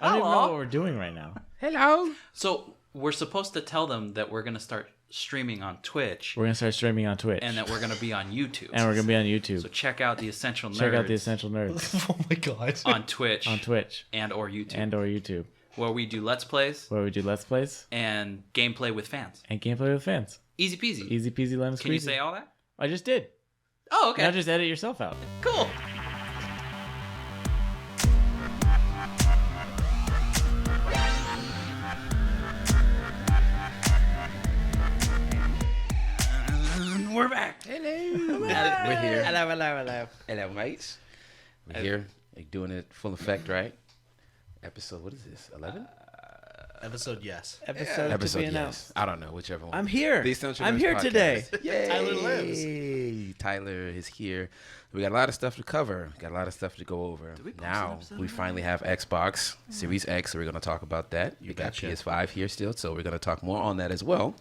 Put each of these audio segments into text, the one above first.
I don't even know Hello. what we're doing right now. Hello. So we're supposed to tell them that we're going to start streaming on Twitch We're gonna start streaming on Twitch, and that we're going to be on YouTube. and we're gonna be on YouTube. So check out the Essential Nerds. Check out the Essential Nerds Oh my god. on Twitch, on Twitch and or YouTube, and or YouTube, where we do Let's Plays where we do Let's Plays and gameplay with fans. and gameplay with fans. Easy peasy. Easy peasy lemon Can you squeezy. say all that? I just did. Oh, okay. Now just edit yourself out. Cool. We're back. Hello. We're here. Hello. Hello, mates. We're here. Like, doing it full effect, right? Episode, what is this? 11? Episode yes. Episode to be announced. yes. I don't know, whichever one. I'm here. The Essential I'm Nerds here podcast. today. Yay! Tyler lives. Tyler is here. We got a lot of stuff to cover. Got a lot of stuff to go over. we post an Now episode we on finally have Xbox Series X, so we're going to talk about that. We got betcha. PS5 here still, so we're going to talk more on that as well.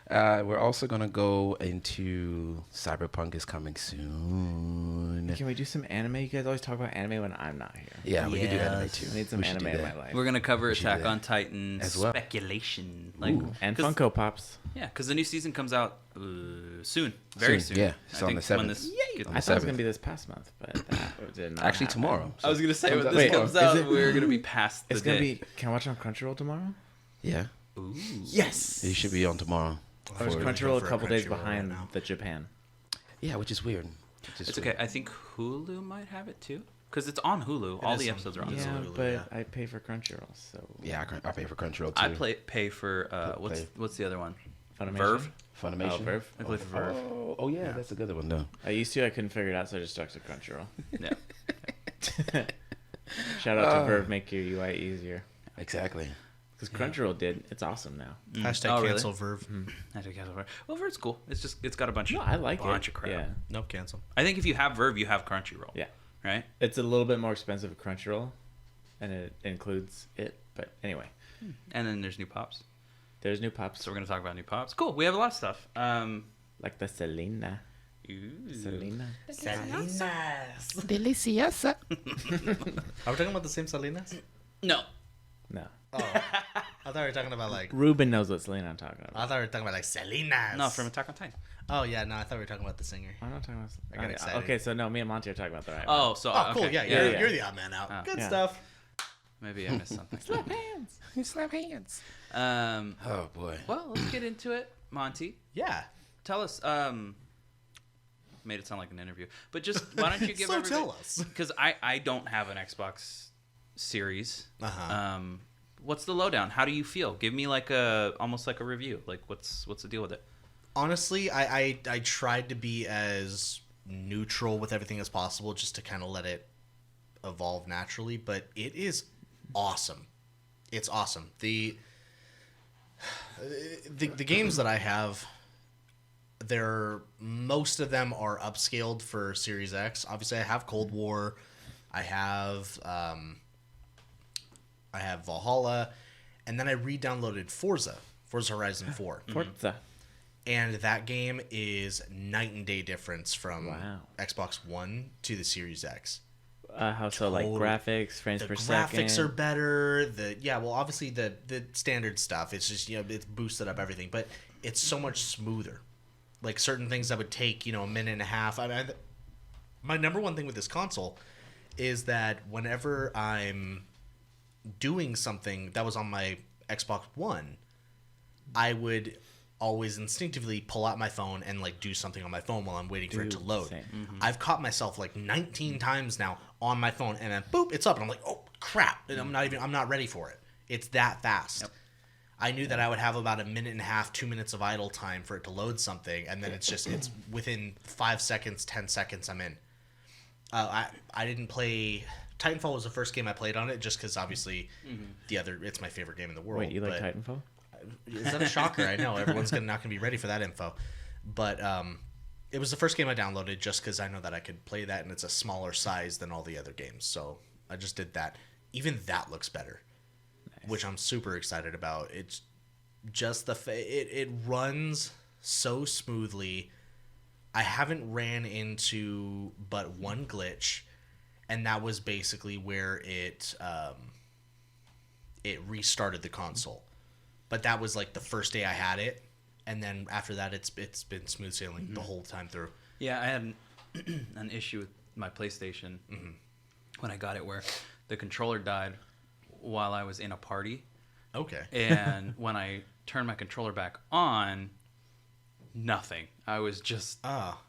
We're also going to go into Cyberpunk is coming soon. Can we do some anime? You guys always talk about anime when I'm not here. Yeah, we can do anime Yes. too. I need some We should anime do in my that. life. We're gonna cover should do Attack that. on Titan As well. speculation, like And 'cause- Funko Pops. Yeah, because the new season comes out soon, very soon. Yeah, I it's on think the 7th. when this gets- On I the thought it was 7th. gonna be this past month, but that did not Actually, happen. tomorrow. I was gonna say Comes when out this tomorrow. comes out, Is it- we're gonna be past the It's gonna day. be. Can I watch it on Crunchyroll tomorrow? Yeah, Ooh. Yes. it should be on tomorrow. Or is For- Crunchyroll a for couple days Crunchyroll right behind now. the Japan? Yeah, which is weird. It's okay. I think Hulu might have it too, because it's on Hulu. All is the on- episodes are on it is Hulu. on Yeah, Hulu, but yeah. I pay for Crunchyroll, so Yeah, I pay for Crunchyroll too. I pay for Play. what's the other one? Funimation. Verve. Funimation. Oh, Verve. I play for Verve. Oh yeah, that's a good one though. I used to. I couldn't figure it out, so I just stuck to Crunchyroll. Yeah. Shout out to Verve, make your UI easier. Exactly. Because Crunchyroll did. It's awesome now. Hashtag Oh, really? cancel Verve. I think Verve. Well, Verve's cool. It's got a bunch. No, I like bunch it. of crap. Yeah, Nope, cancel. I think if you have Verve, you have Crunchyroll. yeah. Right. It's a little bit more expensive with Crunchyroll, and it includes it. But anyway, And then there's new pops. there's new pops So we're gonna talk about new pops. Cool. We have a lot of stuff. like the Selena. Ooh. Selena. Deliciosa. Are we talking about the same Salinas? No. No, Oh, I thought we were talking about like. Ruben knows what Selena I'm talking about. I thought we were talking about like Salinas. No, from Attack on Titan. Oh yeah, no, I thought we were talking about the singer. I'm not talking about. I got excited. Okay, so no, me and Monty are talking about the right. Oh, so Oh, cool. okay. Yeah, yeah. you're the odd man out. Oh. Good Yeah. stuff. Maybe I missed something. hands. You slap hands. um. Oh boy. Well, let's get into it, Monty. Yeah. Tell us. Made it sound like an interview, but just why don't you give So everybody? tell us. Because I don't have an Xbox Series. Uh-huh. What's the lowdown? How do you feel? Give me like almost like a review. Like what's the deal with it? Honestly, I tried to be as neutral with everything as possible, just to kind of let it evolve naturally. But it is awesome. It's awesome. The games that I have, most of them are upscaled for Series X. Obviously, I have Cold War. I have Valhalla, and then I re-downloaded Forza Horizon 4. Forza. And that game is night and day difference from Wow. Xbox One to the Series X. How so? Like Totally. graphics, frames The per graphics second. are better. Obviously the standard stuff. It's just it's boosted up everything, but it's so much smoother. Like certain things that would take a minute and a half. My number one thing with this console is that whenever I'm doing something that was on my Xbox One, I would always instinctively pull out my phone and like do something on my phone while I'm waiting for it to Dude, load. same. I've caught myself like 19 times now on my phone, and then boop, it's up, and I'm like, oh crap, and I'm not ready for it. It's that fast. Yep. I knew that I would have about a minute and a half, 2 minutes of idle time for it to load something, and then it's within 5 seconds, 10 seconds, I'm in. I didn't play. Titanfall was the first game I played on it, just because obviously it's my favorite game in the world. Wait, you like but- Titanfall? Is that a shocker? I know everyone's not gonna be ready for that info, but it was the first game I downloaded just because I know that I could play that, and it's a smaller size than all the other games. So I just did that. Even that looks better, which I'm super excited about. It's just it runs so smoothly. I haven't ran into but one glitch, and that was basically where it it restarted the console. But that was like the first day I had it, and then after that, it's been smooth sailing the whole time through. Yeah, I had an issue with my PlayStation when I got it where the controller died while I was in a party. Okay. And when I turned my controller back on, nothing. I was just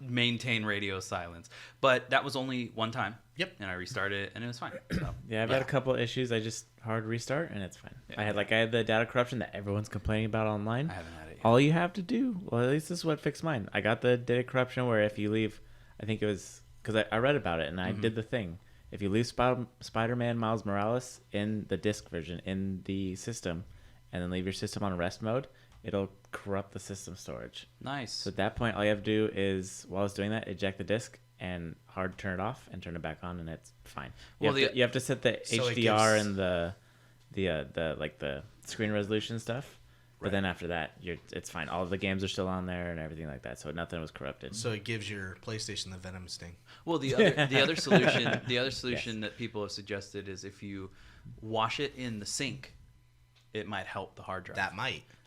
maintain radio silence. But that was only one time. Yep. And I restarted it, and it was fine. So. Yeah, I've had a couple issues. I just hard restart and it's fine. Yeah. I had the data corruption that everyone's complaining about online. I haven't had it yet. All you have to do, well, at least this is what fixed mine. I got the data corruption where if you leave, I think it was because I read about it and I did the thing. If you leave Spider-Man Miles Morales in the disc version in the system, and then leave your system on rest mode, it'll corrupt the system storage. Nice. So at that point, all you have to do is, while it's doing that, eject the disk and hard turn it off and turn it back on, and it's fine. You, Well, you have to set the So it HDR gives- and the screen resolution stuff. But then after that, it's fine. All of the games are still on there and everything like that, so nothing was corrupted. So it gives your PlayStation the Venom sting. Well, the other solution that people have suggested is if you wash it in the sink, it might help the hard drive.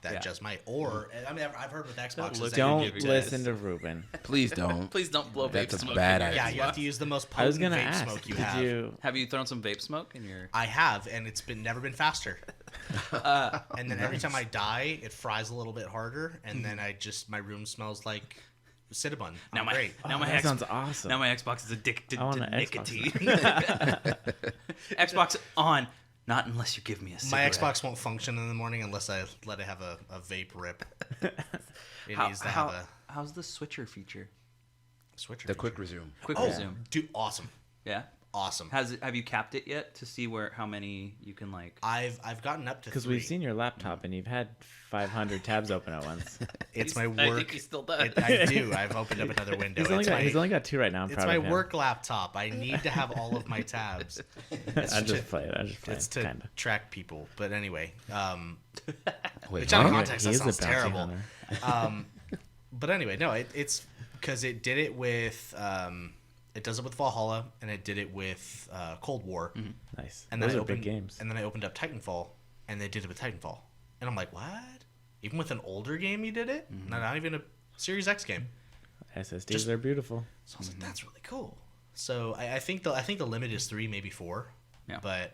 That just might. Or I mean, I've heard with Xbox. Look, that Don't give you listen guys. to Ruben. Please don't. Please don't blow vape That's a smoke. bad in your idea. yeah, you have Xbox. to use the most I was potent gonna vape ask. smoke you Did have. you? Have you thrown some vape smoke in your? I have, and it's never been faster. And then every time I die, it fries a little bit harder, and then my room smells like Cinnabon. Now my Great. now Oh, my that sounds awesome. Now my Xbox is addicted I want to an Xbox nicotine. Xbox on, not unless you give me a My cigarette. Xbox won't function in the morning unless I let it have a vape rip. It needs to have a How's the switcher feature? switcher. The feature. quick resume. Quick Oh, resume. dude, awesome, Yeah. awesome. Have you capped it yet to see how many you can like? I've gotten up to Because 3. we've seen your laptop and you've had 500 tabs open at once. It's my I work. think he still does. I do. I've opened up another window. He's only got 2 right now. I'm It's proud my of him. work laptop. I need to have all of my tabs. I'm just playing. It's to Kind of. track people. But anyway, Wait, which out of huh? context, that He is a sounds bounty terrible. hunter. But anyway, no, it's because it did it with it does it with Valhalla, and it did it with Cold War. Nice. And Those then are I opened, big games. And then I opened up Titanfall, and they did it with Titanfall, and I'm like, what? Even with an older game, you did it? Not even a Series X game. SSDs are beautiful. So I was like, that's really cool. So I think the limit is 3, maybe 4. Yeah. But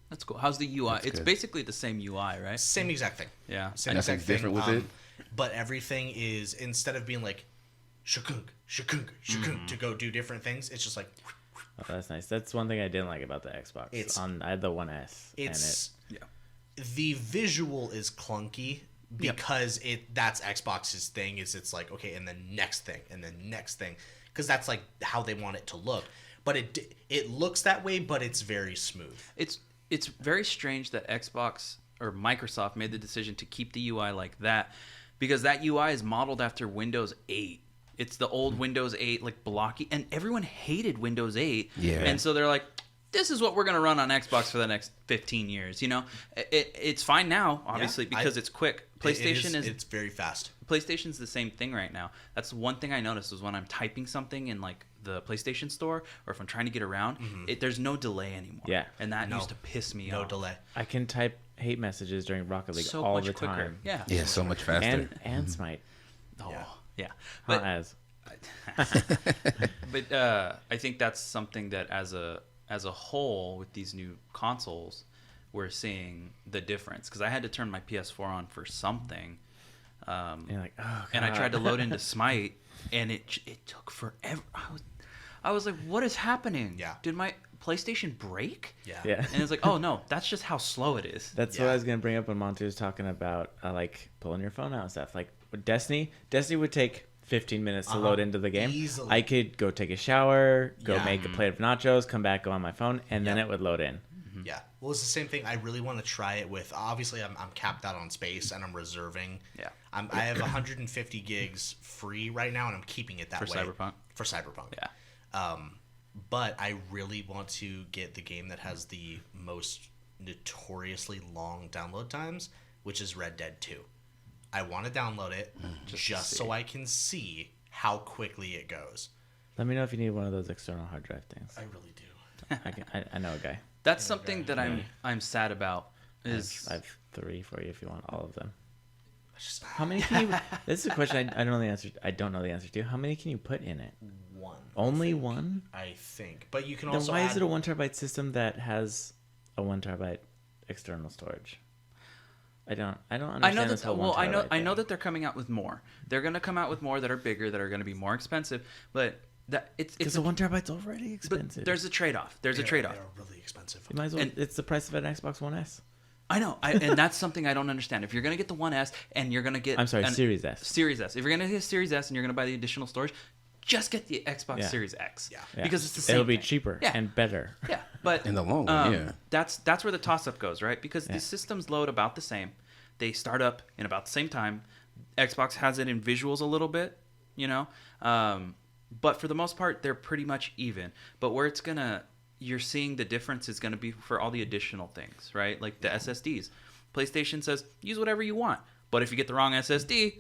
That's cool. How's the UI? That's It's good. basically the same UI, right? same exact thing. Yeah. Same Nothing exact thing. different with it? But everything is, instead of being like shakunk, shakunk, shakunk to go do different things, it's just like Oh, that's nice. That's one thing I didn't like about the Xbox. I had the One S. it's Yeah. the visual is clunky because that's Xbox's thing. It's like, okay, and the next thing and the next thing, because that's like how they want it to look. But it looks that way, but it's very smooth. It's very strange that Xbox or Microsoft made the decision to keep the UI like that, because that UI is modeled after Windows 8. It's the old Windows 8 like blocky, and everyone hated Windows 8. Yeah. And so they're like, this is what we're going to run on Xbox for the next 15 years, you know? It's fine now, obviously, because it's quick. PlayStation it's very fast. PlayStation's the same thing right now. That's one thing I noticed is when I'm typing something in like the PlayStation Store, or if I'm trying to get around, there's no delay anymore. Yeah. And that No. used to piss me No off. delay. I can type hate messages during Rocket League So all much the quicker. time. Yeah. Yeah, so much faster. And Smite. Oh, Yeah. yeah. Not But as. but I think that's something that as a whole with these new consoles, we're seeing the difference. Because I had to turn my PS4 on for something, You're like, oh, God. and I tried to load into Smite, and it took forever. I was like, what is happening? Yeah. Did my PlayStation break? Yeah. Yeah. And it's like, oh no, that's just how slow it is. That's what I was gonna bring up when Monty was talking about like pulling your phone out and stuff. Like with Destiny would take 15 minutes to load into the game. Easily. I could go take a shower, go Yeah. make a plate of nachos, come back, go on my phone, and then it would load in. Yeah. Well, it's the same thing. I really want to try it with. Obviously, I'm capped out on space, and I'm reserving. Yeah. I have 150 gigs free right now, and I'm keeping it that For way. Cyberpunk? For Cyberpunk. Yeah. But I really want to get the game that has the most notoriously long download times, which is Red Dead 2. I want to download it just so I can see how quickly it goes. Let me know if you need one of those external hard drive things. I really do. I know a guy. That's something that I'm sad about. Is I have 3 for you if you want all of them. How many can you? This is a question I don't know the answer. I don't know the answer to. How many can you put in it? one. Only one. I think, but you can Then also why add, is it a 1 terabyte system that has a 1 terabyte external storage? I don't understand I know this that. whole Well, 1 I know terabyte that thing. they're coming out with more. They're gonna come out with more that are bigger, that are gonna be more expensive. But that it's Because the 1 terabyte's already but expensive. there's a trade off. There's a trade off. They're really expensive. You might as well. and- It's the price of an Xbox One S. I know, and that's something I don't understand. If you're gonna get the 1S and you're gonna get I'm sorry, Series S. Series S. If you're gonna get a Series S and you're gonna buy the additional storage, just get the Xbox Yeah. Series X. Yeah. Yeah. Because it's the same. It'll be thing. cheaper Yeah. and better. Yeah, but In the long run, yeah. that's where the toss up goes, right? Because Yeah. these systems load about the same. They start up in about the same time. Xbox has it in visuals a little bit, you know, but for the most part, they're pretty much even. But where you're seeing the difference is gonna be for all the additional things, right? Like the SSDs. PlayStation says use whatever you want. But if you get the wrong SSD,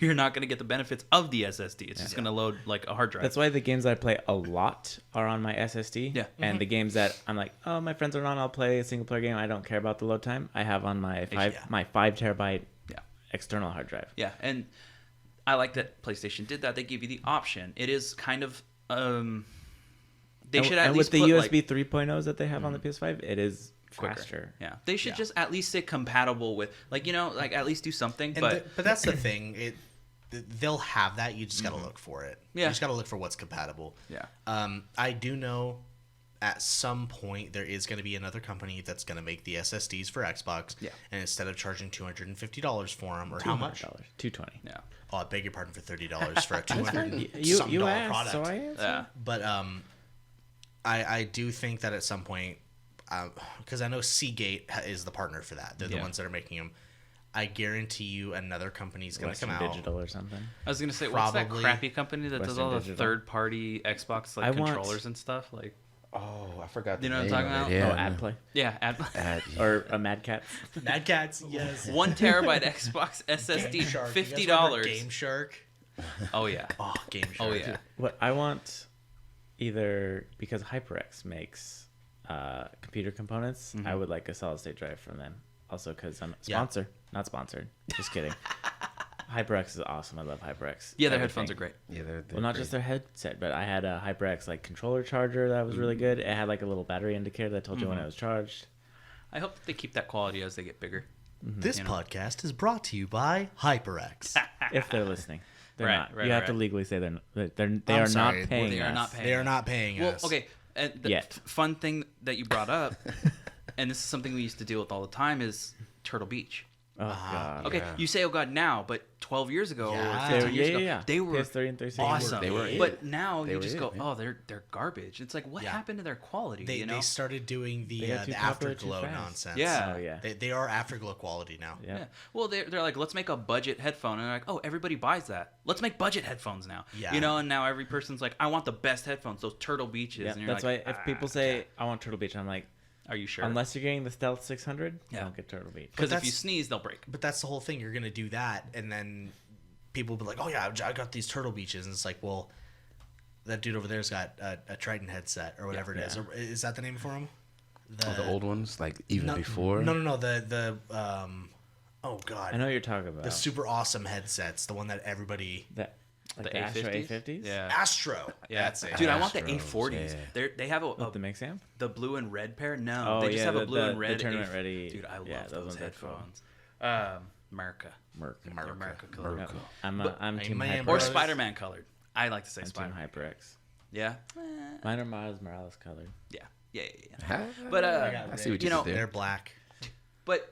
you're not going to get the benefits of the SSD. It's just going to load like a hard drive. That's why the games I play a lot are on my SSD. Yeah. And the games that I'm like, oh, my friends are on, I'll play a single player game. I don't care about the load time. I have on my my 5 terabyte Yeah. external hard drive. Yeah, and I like that PlayStation did that. They give you the option. It is kind of they should at and least with the put, USB like, 3.0s that they have on the PS5, it is quicker. faster. Yeah, they should just at least say compatible with, like, you know, like at least do something. And But but that's the thing. They'll have that. You just got to look for it. Yeah. You just got to look for what's compatible. Yeah. I do know at some point there is going to be another company that's going to make the SSDs for Xbox. Yeah. And instead of charging $250 for them, or how much? $220. yeah, Oh, I beg your pardon, for $30 for a $200 You some dollar asked, product. so I answered. yeah, But I do think that at some point, because I know Seagate is the partner for that. They're the Yeah. ones that are making them. I guarantee you another company's going to Western come out. Digital or something. I was gonna say, what's that Probably crappy company that does Western all the Digital. third-party Xbox like I want- controllers and stuff? Like, Oh, I forgot. You the know what I'm name talking of about? it. Yeah. Oh, AdPlay. yeah, Or a Mad Cat. Mad Cats, yes. 1 terabyte Xbox SSD, Game Shark. You guys remember $50. Game Shark. Oh yeah, Oh, Game Shark. oh yeah. What I want, either because HyperX makes computer components, I would like a solid state drive from them. Also, because I'm Yeah. not sponsored. Just kidding. HyperX is awesome. I love HyperX. Yeah, their Everything. headphones are great. Yeah, they're Well, not great. just their headset, but I had a HyperX like controller charger that was really good. It had like a little battery indicator that told you when it was charged. I hope that they keep that quality as they get bigger. This You know. podcast is brought to you by HyperX. If they're listening, they're Right, not. right, You have to right. legally say they I'm are sorry. not paying They are us. not paying. They are not paying Well, us. okay. And the Yet. fun thing that you brought up, and this is something we used to deal with all the time, is Turtle Beach. Oh god. Okay, Yeah. you say, oh god, now, but 12 years ago Yeah. or They 15 were, years yeah, ago, yeah. they were PS3 and 360. awesome. They were it. But now They you were just it, go, yeah. oh, they're garbage. It's like, what Yeah. happened to their quality? They, you know? they started doing They got too the popular too afterglow fast. nonsense. Yeah. Oh yeah. They are afterglow quality now. Yeah. Yeah. Well, they're like, let's make a budget headphone. And they're like, oh, everybody buys that. Let's make budget headphones now. Yeah. You know, and now every person's like, I want the best headphones, those Turtle Beaches. Yeah, and you're that's like, why if people say I want Turtle Beach, I'm like, are you sure? unless you're getting the Stealth 600, Yeah. don't get Turtle Beach. Because But if you that's- sneeze, they'll break. But that's the whole thing. You're gonna do that, and then people will be like, "Oh yeah, I got these Turtle Beaches," and it's like, well, that dude over there's got a Triton headset or whatever it is. Yeah. Or, is that the name for him? The old ones, like even no, before. No. The oh god, I know what you're talking about. the super awesome headsets, the one that everybody That like The the Astro A50s? A50s. Yeah. Astro. Yeah, That's it. dude, I want the Astros, A40s. yeah. They have With the mix amp. the blue and red pair. No, Oh, they just yeah, have a the- blue the- and the red. tournament ready- Dude, I love yeah, those those ones are cool. headphones. America. Merc. They're America colored. Yeah. Merc. I'm Team Miami HyperX. Or Bros. Spider-Man colored. I like to say I'm Team Spider-Man. HyperX. Yeah. Mine are Miles Morales colored. Yeah. Yeah. Huh? But I see what you you know, did there. They're black. but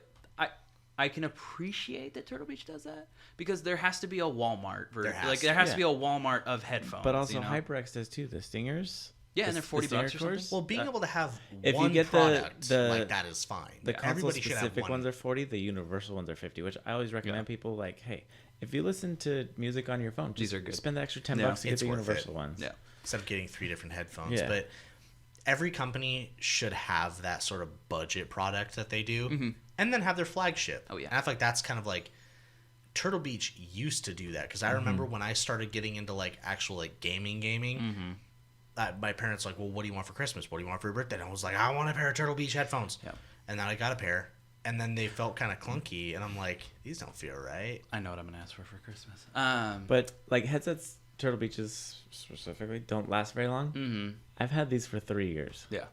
I can appreciate that Turtle Beach does that because there has to be a Walmart There has like to. there has Yeah. to be a Walmart of headphones. But also you know? HyperX does too. The Stingers. Yeah, and the- they're $40 the or Stinger something. cores. Well, being able to have If you one get the- product the- like that is fine. The console Everybody should have specific one. ones are 40. The universal ones are 50. Which I always recommend people like, hey, if you listen to music on your phone, These just are good. spend the extra $10 Yeah. to get It's the worth universal it. ones. Yeah. Instead of getting 3 different headphones. Yeah. But every company should have that sort of budget product that they do, and then have their flagship. Oh, yeah. And I feel like that's kind of like Turtle Beach used to do that because I remember when I started getting into like actual like gaming, my parents were like, well, what do you want for Christmas? What do you want for your birthday? And I was like, I want a pair of Turtle Beach headphones. Yeah. And then I got a pair, and then they felt kind of clunky, and I'm like, these don't feel right. I know what I'm gonna ask for Christmas. But like headsets, Turtle Beaches specifically don't last very long. Mm-hmm. I've had these for 3 years. Yeah.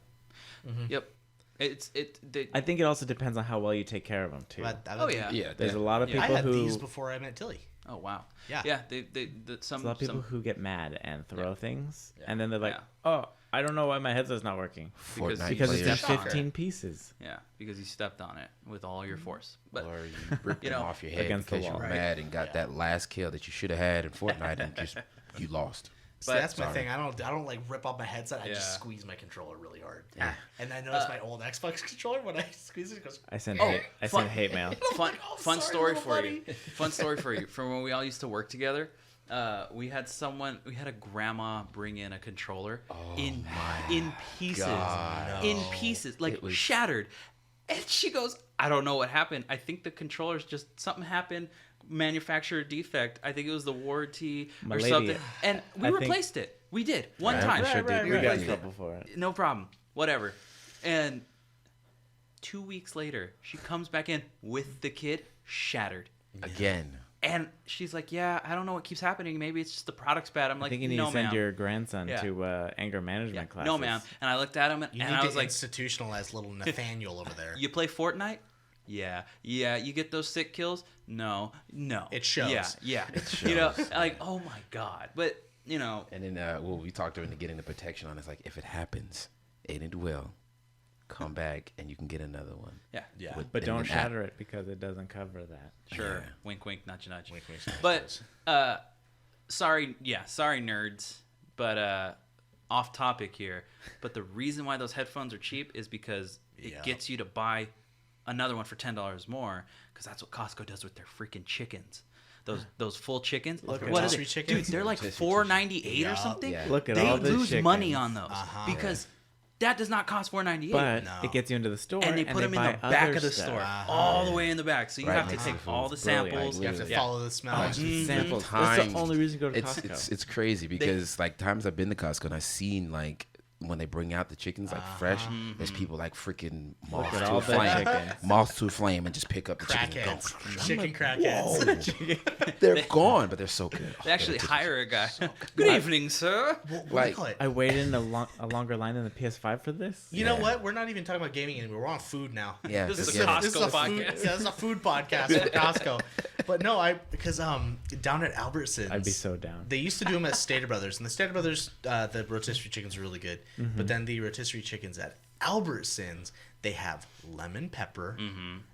Mm-hmm. Yep. I think it also depends on how well you take care of them too. But Oh yeah. Yeah, There's a lot of Yeah. people I had who these before I met Tilly. Oh wow. Yeah. Yeah. There's a lot of people who get mad and throw things, and then they're like, Yeah. "Oh, I don't know why my headset's not working Because because it's in stepped on it. 15 pieces." Yeah, because you stepped on it with all your force. But or you ripped you them know, off your head against the because you were wall. mad and got that last kill that you should have had in Fortnite and just you lost. See, But- that's my Sorry. thing. I don't like rip off my headset. I Yeah. just squeeze my controller really hard. Yeah. And I noticed my old Xbox controller when I squeeze it, it goes. I sent Oh, hate. I fun- sent hate mail. fun Oh, fun sorry, story little for buddy. you. Fun story for you. From when we all used to work together, we had a grandma bring in a controller in pieces, God. in pieces, like It was- shattered. And she goes, I don't know what happened. I think the controller's just something happened. Manufacturer defect. I think it was the warranty My or lady, something. And we I think- replaced it. We did one Right, time. we sure did. We We got in replaced trouble for it. No problem. Whatever. And 2 weeks later, she comes back in with the kid shattered. Again. And she's like, yeah, I don't know what keeps happening. Maybe it's just the product's bad. I'm I like, think you need no, to send ma'am. your grandson Yeah. to anger management classes. No, ma'am. And I looked at him You and need I to was like, institutionalize little Nathaniel over there. you play Fortnite? Yeah. Yeah. You get those sick kills? No. No. It shows. Yeah. Yeah. You know, like, oh my God. But, you know, And then we talked to her into getting the protection on. It's like, if it happens, and it will, come back and you can get another one. yeah. Yeah. With- But and don't then shatter it because it doesn't cover that. Sure. Yeah. Wink, wink, nudge, nudge. Wink, wink, But sorry nerds, but off topic here. But the reason why those headphones are cheap is because it Yeah. gets you to buy another one for $10 more, because that's what Costco does with their freaking chickens. Those full chickens. Look, What is rotisserie it? chickens? Dude, they're like Rotisserie $4.98 Yeah, or something. yeah. Look at They all the lose money chickens. on those Uh-huh. because that does not cost $4.98. But No. it gets you into the store, and they put them in the buy back other of the stuff. store, Uh-huh. all the way in the back. So you Right have to next take to the all food. the Brilliant. samples. You have to Yeah. follow the smells. Samples. Sometimes That's the only reason to go to it's, Costco. it's crazy because like times I've been to Costco and I've seen like when they bring out the chickens like fresh, there's people like freaking moths at to all a the flame, chickens. moths to a flame, and just pick up the chicken and go. Crackheads. Chicken crackheads. They're gone, but they're so good. They actually hire a guy. Good evening, sir. What do they Like- call it? I waited in a longer line than the PS5 for this. You know what? We're not even talking about gaming anymore. We're on food now. Yeah, This is just a get it. Costco This is a food, podcast. yeah, this is a food podcast for Costco. But no, because down at Albertsons, I'd be so down. They used to do them at Stater Brothers, and the Stater Brothers, the rotisserie chickens are really good. Mm-hmm. But then the rotisserie chickens at Albertsons, they have lemon pepper,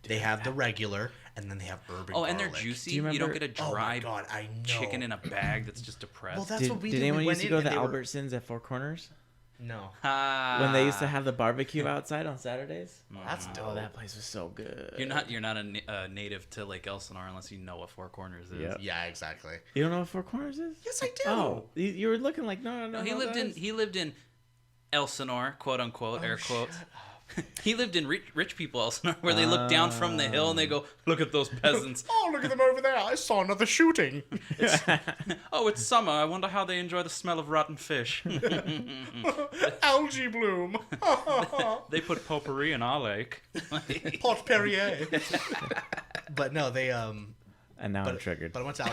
they have the regular, and then they have herb and Oh, and they're garlic. juicy. Do you You don't get remember- a Oh my dry god, I know. chicken in a bag that's just depressed. Well, that's Did, what we did did. anyone we used went to in go and to they were- Albertsons at Four Corners No. when they used to have the barbecue outside on Saturdays? That's dope. Oh, that place was so good. You're not a native to Lake Elsinore unless you know what Four Corners is. Yep. Yeah, exactly. You don't know what Four Corners is? Yes, I do. Oh, you were looking like no. He lived in Elsinore, quote unquote, air quotes. He lived in rich people Elsinore, where they look down from the hill and they go, "Look at those peasants." Oh, look at them over there. I saw another shooting. Oh, it's summer. I wonder how they enjoy the smell of rotten fish. Algae bloom. They put potpourri in our lake. Pot Perrier. But no, they And now I'm triggered. But I went to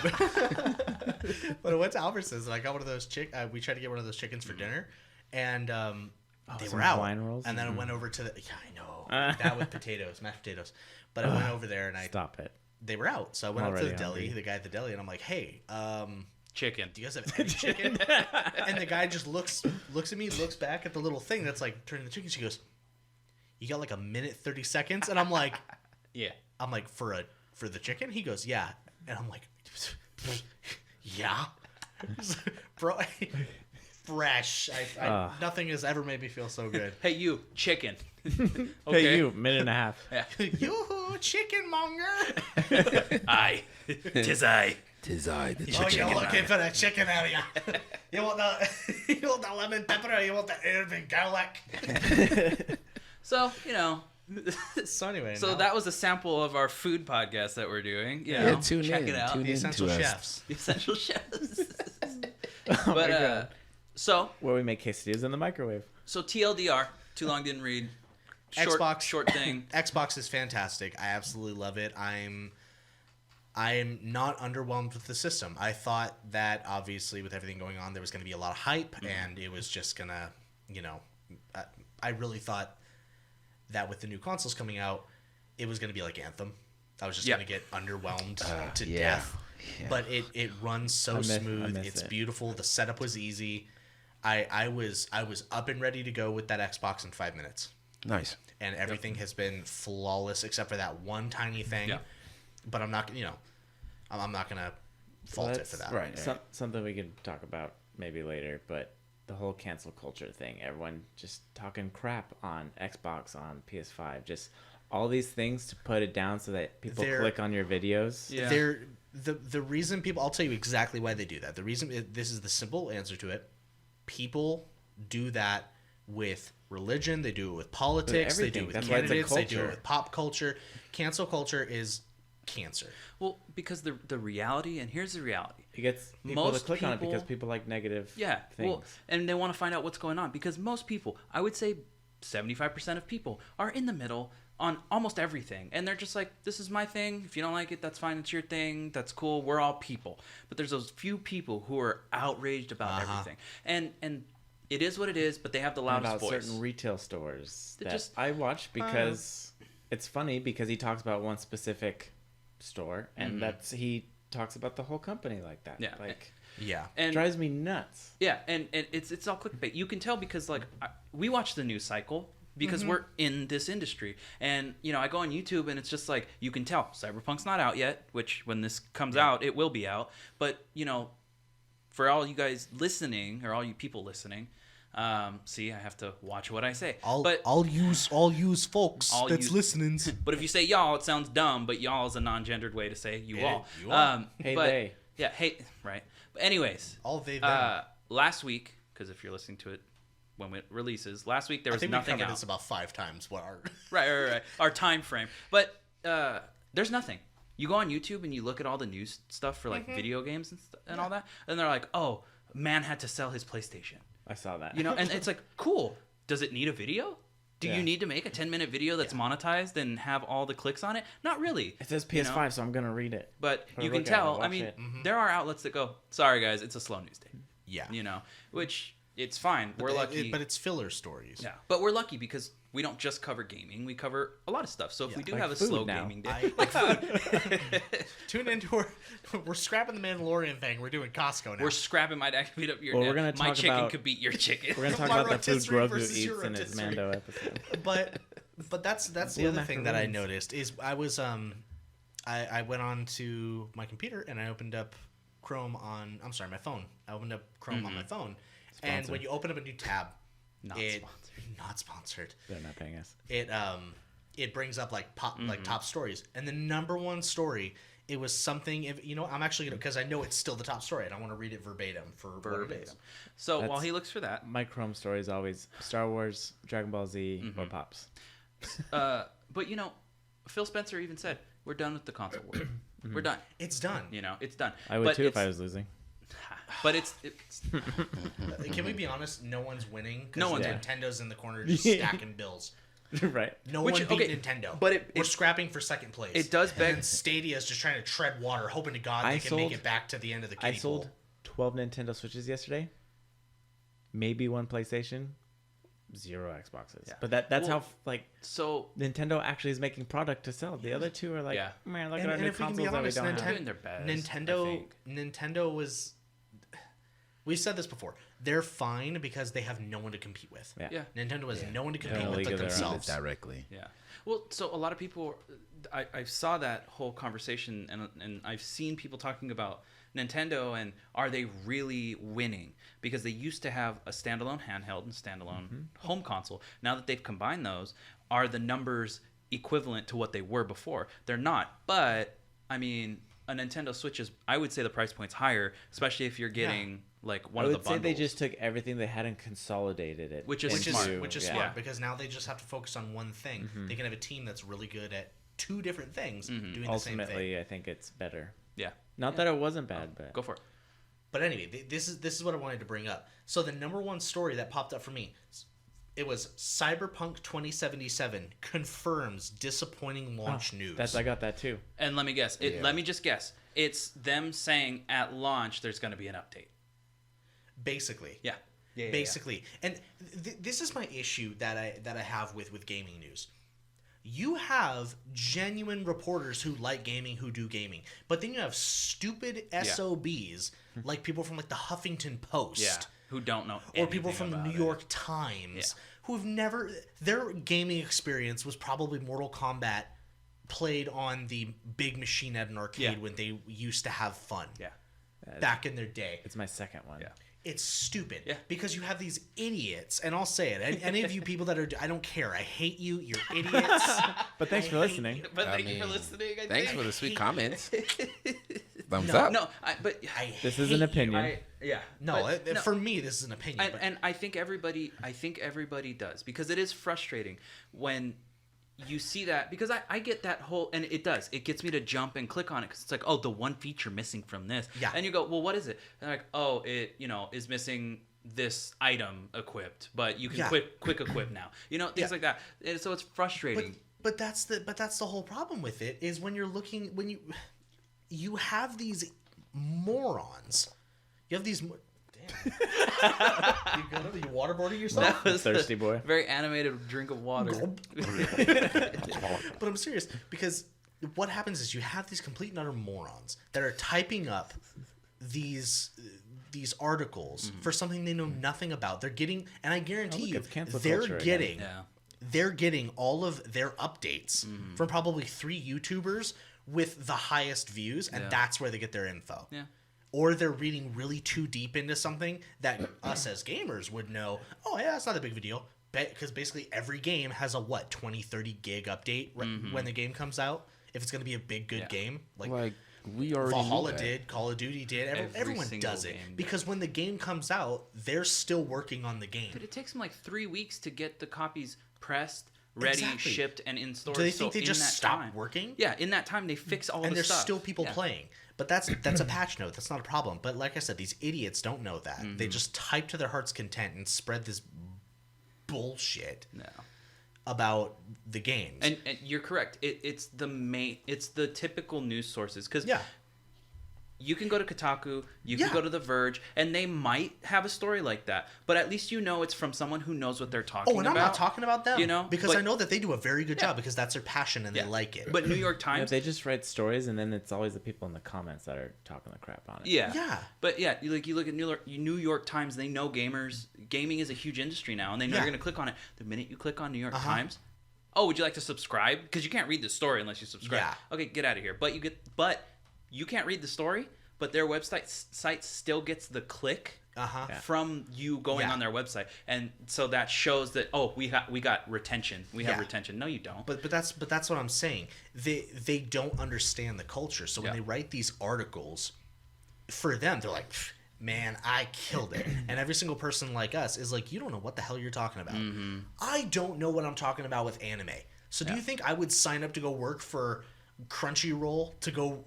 Albertsons and I got one of those we tried to get one of those chickens for dinner, and they some were out. Hawaiian rolls? And then I went over to the I know that with potatoes, mashed potatoes. But I went over there and Stop it. they were out, so I went up to already the deli, hungry. the guy at the deli, and I'm like, hey, Chicken. do you guys have any chicken? And the guy just looks at me, looks back at the little thing that's like turning the chicken. She goes, "You got like a minute 30 seconds?" And I'm like, Yeah. for the chicken? He goes, "Yeah." And I'm like, "Yeah." Bro, fresh. Nothing has ever made me feel so good. Hey, you, chicken. Hey, you, minute and a half. Yeah. Yoo-hoo, chicken monger. Aye. Tis I. Tis I, the Oh, chicken. you're looking for the chicken area. You want the lemon pepper or you want the herb and garlic? So, you know. So anyway, So now- that was a sample of our food podcast that we're doing. You know, Yeah, tune check in. it out. Tune the in essential to us. chefs. The essential chefs. Oh my But God. So Where we make quesadillas in the microwave. TLDR, too long didn't read. Short thing. Xbox is fantastic. I absolutely love it. I'm not underwhelmed with the system. I thought that obviously with everything going on, there was going to be a lot of hype, and it was just gonna, I really thought that with the new consoles coming out, it was going to be like Anthem. I was just Yeah. going to get underwhelmed to yeah. death. Yeah. But it runs so I smooth. miss It's it. beautiful. The setup was easy. I was up and ready to go with that Xbox in 5 minutes. Nice. And everything has been flawless except for that one tiny thing. Yeah. But I'm not, I'm not going to fault it That's for that. right. Something we could talk about maybe later, but the whole cancel culture thing, everyone just talking crap on Xbox, on PS5, just all these things to put it down so that people They're- click on your videos. Yeah. The reason people, I'll tell you exactly why they do that. The reason, this is the simple answer to it. People do that with religion. They do it with politics. They do everything. it with That's why it's a candidates. They do it culture. with pop culture. Cancel culture is cancer. Well, because the reality, and here's the reality. It gets people Most to click on it because people- people like negative Yeah, things. well, and they want to find out what's going on because most people, I would say 75% of people are in the middle on almost everything. And they're just like, this is my thing. If you don't like it, that's fine. It's your thing. That's cool. We're all people. But there's those few people who are outraged about everything. And it is what it is, but they have the And loudest about voice. certain retail stores They that just- I watch because it's funny because he talks about one specific store and he talks about the whole company like that. Yeah. Like Yeah. And drives me nuts. yeah, and it's all clickbait. You can tell because we watch the news cycle because we're in this industry, and I go on YouTube and it's just like you can tell Cyberpunk's not out yet. Which when this comes out, it will be out. But for all you guys listening or all you people listening, see, I have to watch what I say. I'll use folks All that's use- listening. But if you say y'all, it sounds dumb. But y'all is a non-gendered way to say you Yeah, all. you all. Hey, but, they. Yeah, hey, right. But anyways, All they them. last week, because if you're listening to it when it releases, last week there I was think we nothing covered out. this about 5 times. What our Right. Our time frame, but there's nothing. You go on YouTube and you look at all the news stuff for like video games and all that, and they're like, "Oh, man had to sell his PlayStation," I saw that. and it's like, cool. Does it need a video? Do Yeah. you need to make a 10-minute video that's monetized and have all the clicks on it? Not really. It says you PS5, know? so I'm gonna read it. But Or you look can at it, tell. I watch mean, it. there are outlets that go, "Sorry guys, it's a slow news day." yeah. Which it's fine. We're lucky. but it's filler stories. Yeah, but we're lucky because we don't just cover gaming. We cover a lot of stuff. So if we do Like have a food slow now. gaming day, like food, Tune into we're scrapping the Mandalorian thing. We're doing Costco now. we're scrapping my beat up your. Well, we're gonna my talk chicken about- could beat your chicken. We're gonna talk My about the food rotisserie Grogu versus eats your in his rotisserie. Mando episode. but that's the Blue other thing that I macaroons. noticed is I was I went on to my computer and I opened up Chrome on my phone. I opened up Chrome on my phone, and Sponsored. when you open up a new tab, Not it sponsored. not sponsored. They're not paying us. It brings up like top stories, and the number one story. It was something. If I'm actually gonna because I know it's still the top story, and I want to read it verbatim for what it is. Verbatim. So while That's- he looks for that, My Chrome story is always Star Wars, Dragon Ball Z, or Pops. but Phil Spencer even said we're done with the console war. We're done. It's done. It's done. I would But too if I it's- was losing. But it's Can we be honest? No one's winning. 'Cause No one's winning. Nintendo's in the corner just Yeah. stacking bills. Right. No Which- one beat okay, Nintendo. but we're it- scrapping for second place. it does And beg- then Stadia's just trying to tread water, hoping to God I they can make sold- it back to the end of the I kiddie sold pool. 12 Nintendo Switches yesterday. Maybe one PlayStation. 0 Xboxes. Yeah. But that's Well, how like so Nintendo actually is making product to sell. The other two are like, Yeah. man, look And- at our and new if we can be consoles that we honest, don't they're have. doing their best. I Nintendo think. Nintendo was. We've said this before. They're fine because they have no one to compete with. Yeah. Yeah. Nintendo has no one to They're compete in a with league but of their own. themselves. Directly. Yeah. Well, so a lot of people, I saw that whole conversation, and I've seen people talking about Nintendo and are they really winning? Because they used to have a standalone handheld and standalone home console. Now that they've combined those, are the numbers equivalent to what they were before? They're not. But I mean, a Nintendo Switch is, I would say the price point's higher, especially if you're getting like one I of would the say bundles. they just took everything they had and consolidated it. Which is Which is smart. which is yeah. smart because now they just have to focus on one thing. They can have a team that's really good at two different things doing the same thing. Ultimately, I think it's better. Yeah. Not that it wasn't bad, but Go for it. But anyway, this is what I wanted to bring up. So the number one story that popped up for me, it was Cyberpunk 2077 confirms disappointing launch news. I got that too. And let me guess. Let me just guess. It's them saying at launch there's going to be an update. Basically. Yeah. Basically. And this is my issue that I have with gaming news. You have genuine reporters who like gaming, who do gaming, but then you have stupid SOBs like people from like the Huffington Post, who don't know, or people from the about New it. York Times, who have never, their gaming experience was probably Mortal Kombat played on the big machine at an arcade when they used to have fun. Yeah. Back in their day. It's my second one. Yeah. It's stupid because you have these idiots, and I'll say it. Any of you people that are, I don't care. I hate you. You're idiots. But thanks for listening. But thank you for listening. Thanks for the sweet comments. Thumbs No, up. No, This is an opinion. For me, this is an opinion. and I think everybody does, because it is frustrating when you see that, because I get that whole, and it gets me to jump and click on it, because it's like, oh, the one feature missing from this, and you go, well, what is it? And they're like, oh, it is missing this item equipped, but you can quick equip now, things like that, and so it's frustrating. But that's the whole problem with it, is when you're looking, when you have these morons, you have these. Damn. You waterboarding yourself? That was Thirsty boy. Very animated drink of water. But I'm serious, because what happens is you have these complete and utter morons that are typing up these articles for something they know nothing about. They're getting, and I guarantee you, it's cancel they're culture again. getting, Yeah. they're getting all of their updates from probably 3 YouTubers with the highest views, and that's where they get their info. Yeah. Or they're reading really too deep into something that us as gamers would know, oh yeah, it's not a big of a deal. Because basically every game has a 20, 30 gig update when the game comes out. If it's going to be a big, good game. Like we already Valhalla knew that. did, Call of Duty did. Every Everyone single does it. game Because when the game comes out, they're still working on the game. But it takes them like 3 weeks to get the copies pressed, ready, Exactly. shipped, and in stores. Do they think So they in just that stop time- working? Yeah, in that time they fix all And the there's stuff. still people playing. But that's a patch note. That's not a problem. But like I said, these idiots don't know that. They just type to their heart's content and spread this bullshit No. about the games. And you're correct. It's the typical news sources, because you can go to Kotaku, you can go to The Verge, and they might have a story like that. But at least it's from someone who knows what they're talking about. I'm not talking about them. Because but- I know that they do a very good job, because that's their passion and they like it. But New York Yeah, Times, they just write stories, and then it's always the people in the comments that are talking the crap on it. Yeah. But you look at New York Times, they know gamers. Gaming is a huge industry now, and they know you're going to click on it. The minute you click on New York Times, oh, would you like to subscribe? Because you can't read the story unless you subscribe. Yeah. Okay, get out of here. But you can't read the story, but their site still gets the click from you going on their website, and so that shows that we got retention. We have retention. No, you don't. But that's what I'm saying. They don't understand the culture. So when they write these articles, for them, they're like, man, I killed it. And every single person like us is like, you don't know what the hell you're talking about. I don't know what I'm talking about with anime. So do you think I would sign up to go work for Crunchyroll to go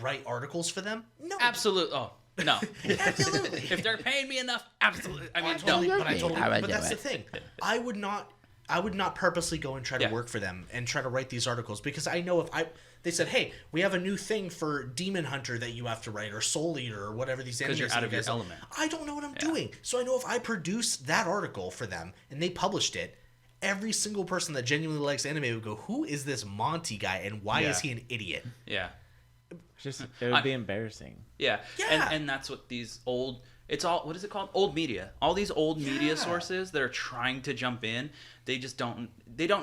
write articles for them? No. Absolutely. Oh, no. Absolutely. If they're paying me enough, absolutely. I mean, Totally, no. but that's the thing. I would not purposely go and try to work for them and try to write these articles, because I know they said, hey, we have a new thing for Demon Hunter that you have to write, or Soul Eater, or whatever these animes. Because you're out of your guys- element. I don't know what I'm doing. So I know if I produce that article for them and they published it, every single person that genuinely likes anime would go, who is this Monty guy, and why is he an idiot? Yeah. It would be embarrassing. Yeah. Yeah. And that's what these it's all, what is it called? Old media. All these old media sources that are trying to jump in, they don't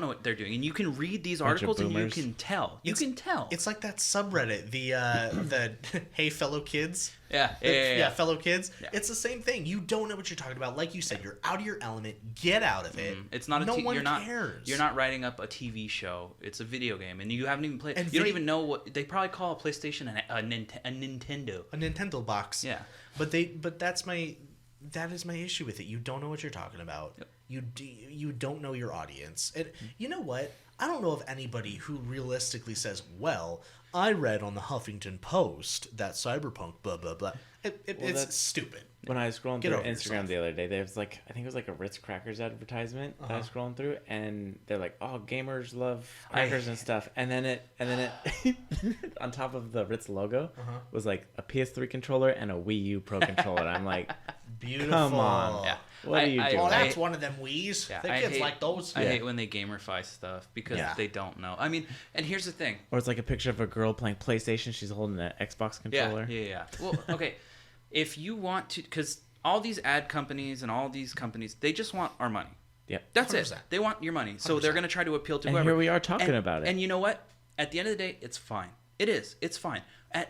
know what they're doing. And you can read these Bunch of articles and you boomers. can tell. You can tell. It's like that subreddit, the Hey Fellow Kids. Yeah. Fellow Kids. Yeah. It's the same thing. You don't know what you're talking about. Like you said, you're out of your element. Get out of it. It's not no one you're cares. You're not writing up a TV show. It's a video game, and you haven't even played. And You don't even know what they probably call a PlayStation a Nintendo. a Nintendo box. Yeah. But that is my issue with it. You don't know what you're talking about. Yep. You don't know your audience. And you know what? I don't know of anybody who realistically says, well, I read on the Huffington Post that Cyberpunk blah blah blah. It's that's- stupid. When I was scrolling Get through over Instagram yourself. the other day, there was like, I think it was like a Ritz Crackers advertisement that I was scrolling through, and they're like, "Oh, gamers love crackers and stuff," and then it on top of the Ritz logo was like a PS3 controller and a Wii U Pro controller. I'm like, Beautiful. come on, Yeah. what are you doing? Oh, that's one of them Wii's. Yeah, The I kids hate- like those. I hate when they gamerify stuff because Yeah. they don't know. I mean, and here's the thing. Or it's like a picture of a girl playing PlayStation. She's holding an Xbox controller. Yeah. Well, okay. If you want to, because all these ad companies and all these companies, they just want our money. Yep. That's it. 100%. They want your money. So they're going to try to appeal to And whoever. here we are talking about it. And you know what? At the end of the day, it's fine. It is. It's fine.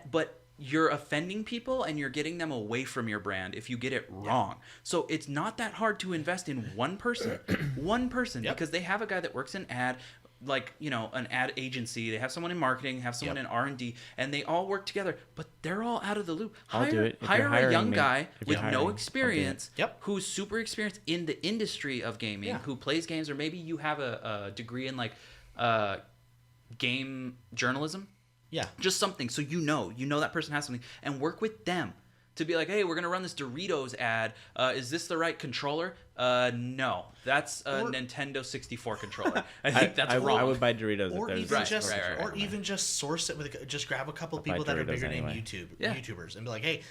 But you're offending people and you're getting them away from your brand if you get it wrong. So it's not that hard to invest in one person. Yep. Because they have a guy that works in ad, like, you know, an ad agency. They have someone in marketing, have someone Yep. in R&D, and they all work together, but they're all out of the loop. I'll do it. If you're Hire a hiring young me- guy if you're with hiring, no I'll do it. experience, Yep. who's super experienced in the industry of gaming, Yeah. who plays games, or maybe you have a degree in like game journalism, Yeah. just something, so you know that person has something, and work with them to be like, hey, we're gonna run this Doritos ad. Is this the right controller? No, that's a Or- Nintendo 64 controller. I think that's I wrong. would buy Doritos Or if even there's just, right, right, or right. even just source it with, just grab a couple I'll buy people that are Doritos bigger anyway. name Yeah. YouTubers and be like, hey,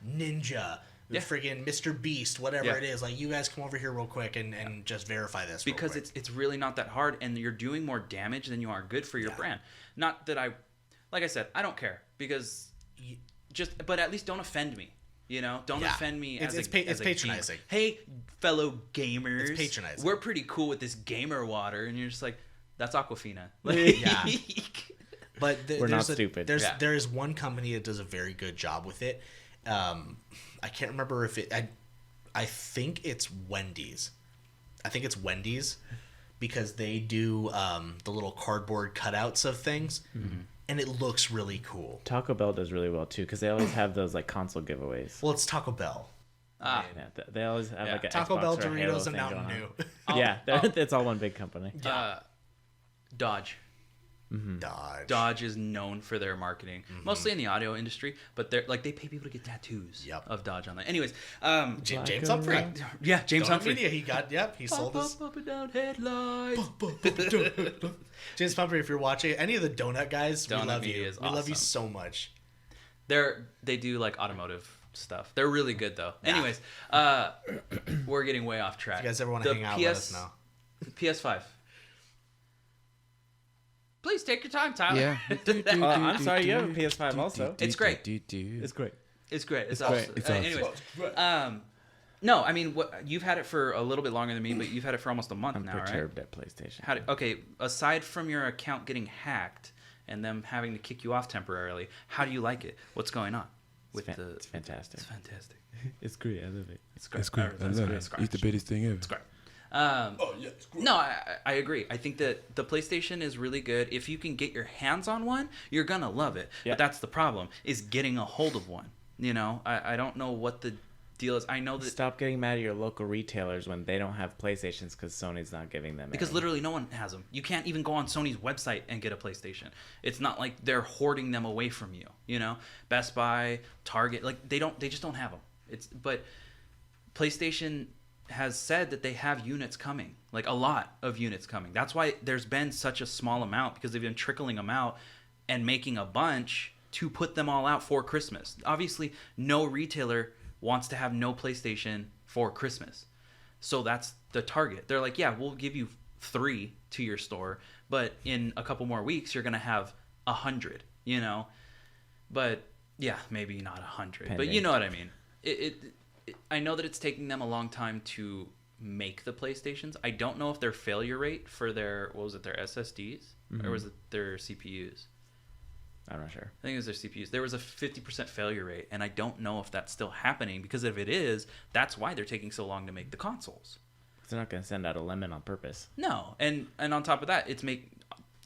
Ninja, Yeah. friggin' Mr. Beast, whatever Yeah. it is, like, you guys come over here real quick and just verify this real because quick. it's really not that hard, and you're doing more damage than you are good for your Yeah. brand. Not that like I said, I don't care, because but at least don't offend me. You know, don't Yeah. offend me It's- as it's a pa- as it's a gamer. patronizing. Hey, fellow gamers, It's patronizing. We're pretty cool with this gamer water, and you're just like, that's Aquafina. Yeah. But We're not there's stupid. Yeah. There is one company that does a very good job with it. I can't remember if it. I think it's Wendy's. I think it's Wendy's because they do the little cardboard cutouts of things, and it looks really cool. Taco Bell does really well too because they always have those like console giveaways. Well, it's Taco Bell. Ah, Yeah, they always have Yeah. like a Taco Xbox Bell, or a Halo Doritos, and thing Mountain going Dew. on. Yeah, it's all one big company. Dodge. Dodge. Dodge is known for their marketing, mostly in the audio industry, but they're like, they pay people to get tattoos Yep. of Dodge on there. Anyways, James Humphrey. yeah, James Donut Humphrey. Media, he sold his. Up and down headlights. James Humphrey, if you're watching, any of the donut guys, we Donut love Media you. is We love you awesome. so much. They do like automotive stuff. They're really good though. Yeah. Anyways, we're getting way off track. If you guys ever want to hang out, let us know. PS5. Please take your time, Tyler. Yeah. I'm sorry, you have a PS5 also. It's great. It's great. It's great. It's great. awesome. It's awesome. Anyways, no, I mean, you've had it for a little bit longer than me, but you've had it for almost a month I'm now, right? perturbed at PlayStation. Okay, aside from your account getting hacked and them having to kick you off temporarily, how do you like it? What's going on with It's fantastic. It's fantastic. It's great. I love it. It's great. It's great. I love it. It's the biggest thing ever. It's great. No, I agree. I think that the PlayStation is really good. If you can get your hands on one, you're gonna love it. Yeah. But that's the problem, is getting a hold of one. You know, I don't know what the deal is. I know that Stop getting mad at your local retailers when they don't have PlayStations because Sony's not giving them. because any. literally no one has them. You can't even go on Sony's website and get a PlayStation. It's not like they're hoarding them away from you. You know, Best Buy, Target, like they just don't have them. But PlayStation has said that they have units coming, like a lot of units coming. That's why there's been such a small amount, because they've been trickling them out and making a bunch to put them all out for Christmas. Obviously, no retailer wants to have no PlayStation for Christmas. So that's the target. They're like, yeah, we'll give you 3 to your store, but in a couple more weeks, you're going to have 100, you know? But yeah, maybe not 100, but Pending. you know what I mean. I know that it's taking them a long time to make the PlayStations. I don't know if their failure rate for their SSDs or was it their CPUs? I'm not sure. I think it was their CPUs. There was a 50% failure rate, and I don't know if that's still happening, because if it is, that's why they're taking so long to make the consoles. They're not going to send out a lemon on purpose. No, and on top of that,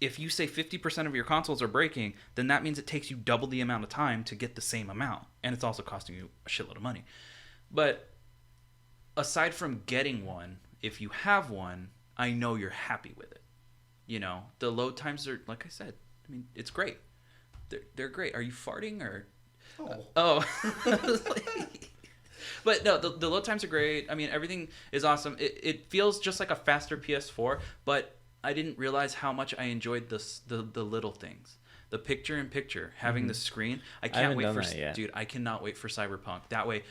if you say 50% of your consoles are breaking, then that means it takes you double the amount of time to get the same amount, and it's also costing you a shitload of money. But aside from getting one, if you have one, I know you're happy with it. You know, the load times are, like I said, I mean, it's great. They're great. Are you farting or? Oh. Oh. But no, the load times are great. I mean, everything is awesome. It feels just like a faster PS4, but I didn't realize how much I enjoyed the little things. The picture-in-picture, having the screen. I can't haven't wait done for that yet. dude. I cannot wait for Cyberpunk. That way,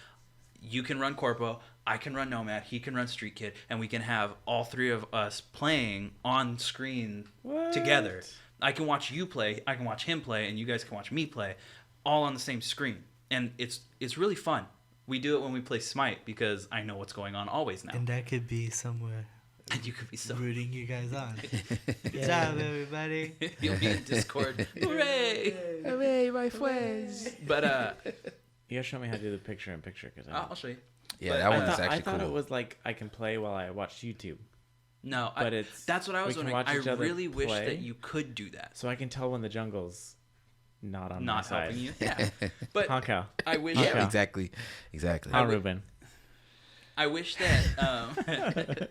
you can run Corpo, I can run Nomad, he can run Street Kid, and we can have all three of us playing on screen together. I can watch you play, I can watch him play, and you guys can watch me play, all on the same screen. And it's really fun. We do it when we play Smite because I know what's going on always now. And I could be somewhere And you could be so rooting you guys on. Good job, everybody. you'll be in Discord. Hooray! Hooray, my friends. But You gotta show me how to do the picture-in-picture because I'll show you. Yeah, But that I one's thought, actually I thought cool. it was like I can play while I watch YouTube, No, but it's that's what I was we can wondering. watch each I other really wish play, that you could do that. so I can tell when the jungle's not on my Not side. helping you. Yeah. But Honko. I wish Yeah, Okay. exactly. Huh, Ruben. I wish that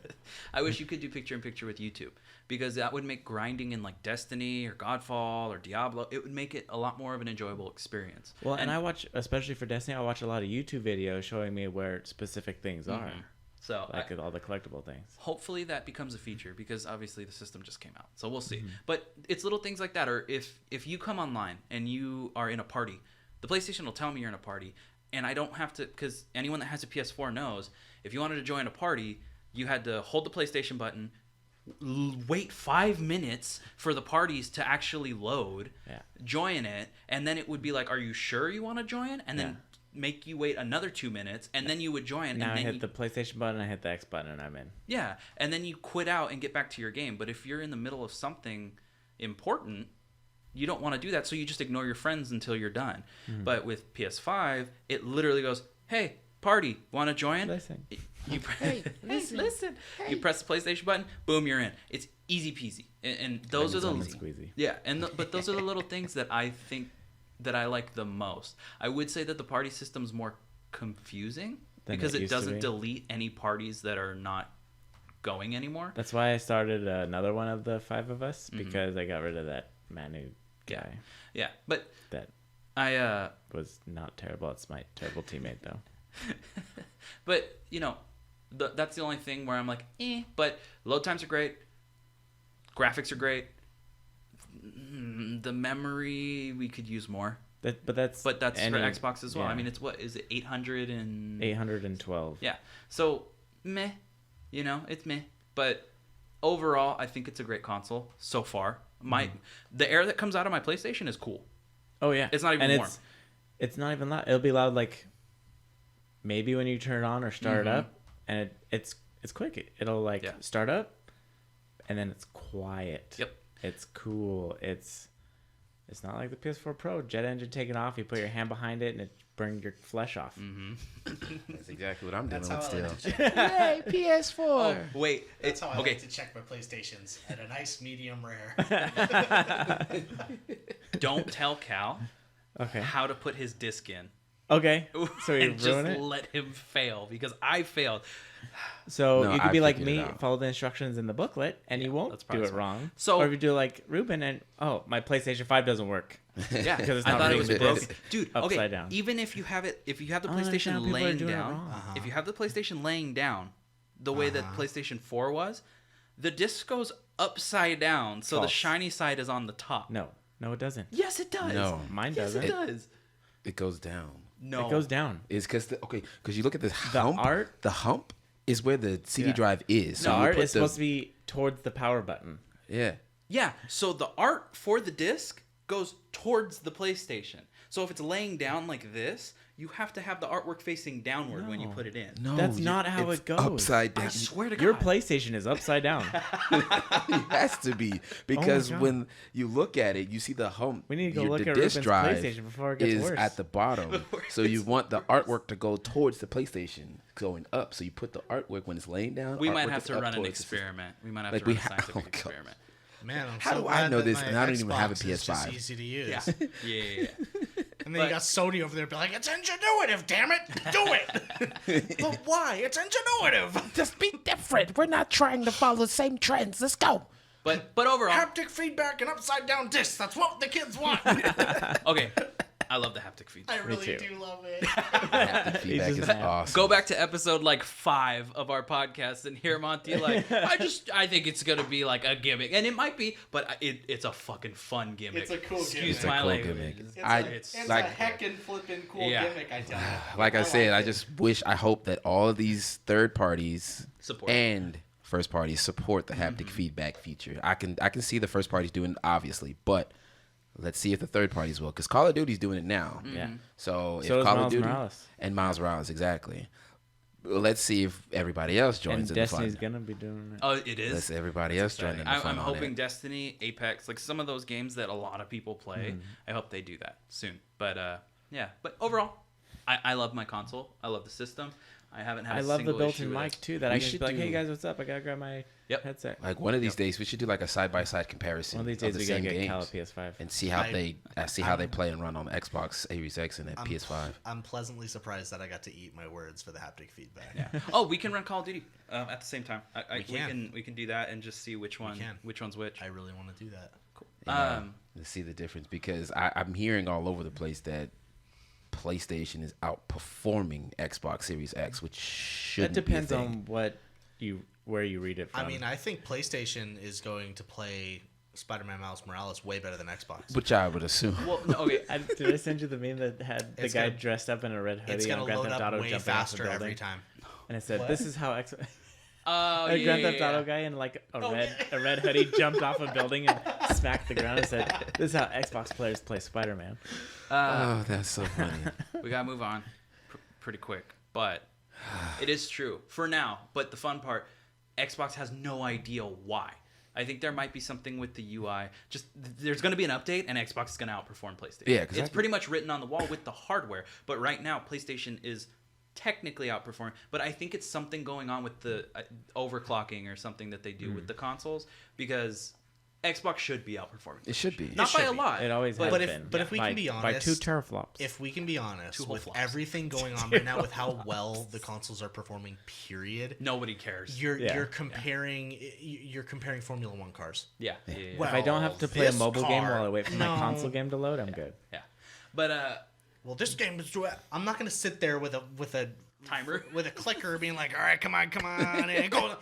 I wish you could do picture in picture with YouTube because that would make grinding in like Destiny or Godfall or Diablo, it would make it a lot more of an enjoyable experience. Well, and I watch, especially for Destiny, I watch a lot of YouTube videos showing me where specific things are, so like all the collectible things. hopefully that becomes a feature because obviously the system just came out, so we'll see. But it's little things like that, or if you come online and you are in a party, the PlayStation will tell me you're in a party, and I don't have to, because anyone that has a PS4 knows if you wanted to join a party, you had to hold the PlayStation button, wait 5 minutes for the parties to actually load, join it, and then it would be like, are you sure you want to join? And then make you wait another 2 minutes, and then you would join. Now and I then hit the PlayStation button, I hit the X button, and I'm in. yeah, and then you quit out and get back to your game. But if you're in the middle of something important, you don't want to do that, so you just ignore your friends until you're done. But with PS5, it literally goes, hey, party, want to join? Listen. You listen. You press the PlayStation button, boom, you're in. It's easy peasy. And those are the Lemon squeezy. yeah, but those are the little things that I think that I like the most. I would say that the party system's more confusing Than because it it used to doesn't be. delete any parties that are not going anymore. That's why I started another one of the 5 of us, because I got rid of that Manu guy Yeah, but that I was not terrible at Smite. Terrible teammate, though. but you know, that's the only thing where I'm like, but load times are great, graphics are great. The memory we could use more, But that's but that's any- for Xbox as well. yeah. I mean, it's what is it 800 and 812. yeah. So meh, you know, it's meh. But overall, I think it's a great console so far. The air that comes out of my PlayStation is cool. Oh yeah, It's not even and warm. It's not even loud. It'll be loud like maybe when you turn it on or start it up, and it's quick. It'll like Yeah. start up, and then it's quiet. Yep. It's cool. It's not like the PS4 Pro jet engine taking off. You put your hand behind it and it burns your flesh off. That's exactly what I'm dealing That's how with I like still. to check. Hey, PS4. Oh, wait. That's how I okay. like to check my PlayStations at a nice medium rare. Don't tell Cal Okay. how to put his disc in. Okay. So you and just ruin it. let him fail because I failed. So No, you could I be like figured it me, out. follow the instructions in the booklet, and you won't that's do probably it smart. wrong. So- or if you do like Ruben and my PlayStation 5 doesn't work. Yeah, Because it's I not thought it reading was the broken. disc Dude, upside okay, down. even if you have it, if you have the I don't understand PlayStation how people are laying doing it down, wrong. if you have the PlayStation laying down, the way that PlayStation 4 was, the disc goes upside down, so the False. shiny side is on the top. No, it doesn't. Yes, it does. No. Mine yes, doesn't. it does. It goes down. No, It goes down. It's because because you look at this hump. art- The hump is where the CD Yeah. drive is. The So you art put is supposed to be towards the power button. Yeah. Yeah, so the art for the disc goes towards the PlayStation. So if it's laying down like this, you have to have the artwork facing downward when you put it in. No, That's not how it's it goes. Upside down. I swear to Your God. PlayStation is upside down. It has to be because God. when you look at it, you see the home. We need to go the look at disc Ruben's drive PlayStation before it gets is worse. at the bottom, so you want the artwork to go towards the PlayStation, going up. So you put the artwork when it's laying down. We might artwork have is to up run an towards the system. experiment. We might have Like to run we a ha- scientific oh, God. experiment. Man, I'm How so do I glad know that this my and I don't even have a Xbox is just PS5? easy to use. Yeah. yeah. And then you got Sony over there be like, it's ingenuitive, damn it! Do it! But why? It's ingenuitive! Just be different. We're not trying to follow the same trends. Let's go. But overall, Haptic feedback and upside down discs. That's what the kids want. okay, I love the haptic I feedback. really too. do love it. The feedback just is mad. awesome. Go back to episode like 5 of our podcast and hear Monty like, I think it's gonna be like a gimmick, and it might be, but it's a fucking fun gimmick. It's a cool Excuse gimmick. It's a my cool language. gimmick. It's like- a heckin' flippin' cool Yeah. gimmick, I tell you. Like I said, like I it. just wish, I hope that all of these third parties Support. and first parties support the haptic feedback feature. I can see the first parties doing it, obviously, but let's see if the third parties will, because Call of Duty's doing it now. Yeah. So if So is Call Miles of Duty Morales. and Miles Morales, exactly. Well, let's see if everybody else And joins in Destiny's the fun. gonna be doing it. Oh, it is. Let's everybody else join in the I'm fun on hoping it. Destiny, Apex, like some of those games that a lot of people play. I hope they do that soon. But yeah. But overall, I love my console. I love the system. I haven't had. I a love the single built-in issue with mic it. too. That We I can should be like, do- "Hey guys, what's up? I gotta grab my Yep. headset." Like one of these days, we should do like a side-by-side comparison One of these of days the we gotta same get games Cal a PS5. and see how I- they play and run on the Xbox Series X and the PS5. I'm pleasantly surprised that I got to eat my words for the haptic feedback. Yeah. Oh, we can run Call of Duty at the same time. We we can do that and just see which one's which. I really want to do that. You know, to see the difference, because I'm hearing all over the place that PlayStation is outperforming Xbox Series X, which shouldn't That depends be a thing. on where you read it from. I mean, I think PlayStation is going to play Spider-Man Miles Morales way better than Xbox. Which I would assume. Well, no, okay. Did I send you the meme that had the It's guy gonna- dressed up in a red It's hoodie going on to Grand load Theft up Auto way jumping off the faster building? every time. And it said, What? "This is how Oh, a yeah, Grand yeah, Theft yeah. Auto guy in like a Oh, red yeah. a red hoodie jumped off a building and smacked the ground and said, "This is how Xbox players play Spider-Man." Oh, that's so funny. We gotta move on pretty quick, but it is true for now. But the fun part, Xbox has no idea why. I think there might be something with the UI. Just there's going to be an update, and Xbox is going to outperform PlayStation. Yeah, exactly. It's pretty much written on the wall with the hardware. But right now, PlayStation is technically outperforming. But I think it's something going on with the overclocking or something that they do with the consoles, because Xbox should be outperforming. It should be. Not by should a be. lot. It always has But if- been. but if we by, can be by honest, 2 teraflops. If we can be honest, Two whole with flops. everything going on right now with how well the consoles are performing, period, Nobody cares. you're Yeah. you're comparing Formula One cars. Yeah. Yeah, yeah, yeah. Well, if I don't have to play a this mobile game car- while I wait for my No. console game to load, I'm good. Yeah. But Well, this game is. I'm not going to sit there with a timer. with a clicker being like, all right, come on, and go.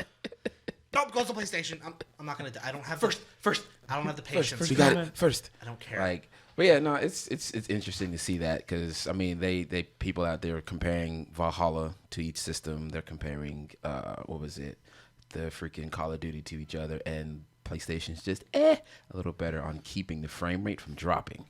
Nope, goes to PlayStation. I'm not gonna. I don't have First. I don't have the patience. You got comment. it first. I don't care. Like, but yeah, no, it's interesting to see that, because I mean, they people out there are comparing Valhalla to each system. They're comparing what was it, the freaking Call of Duty to each other, and PlayStation's just a little better on keeping the frame rate from dropping.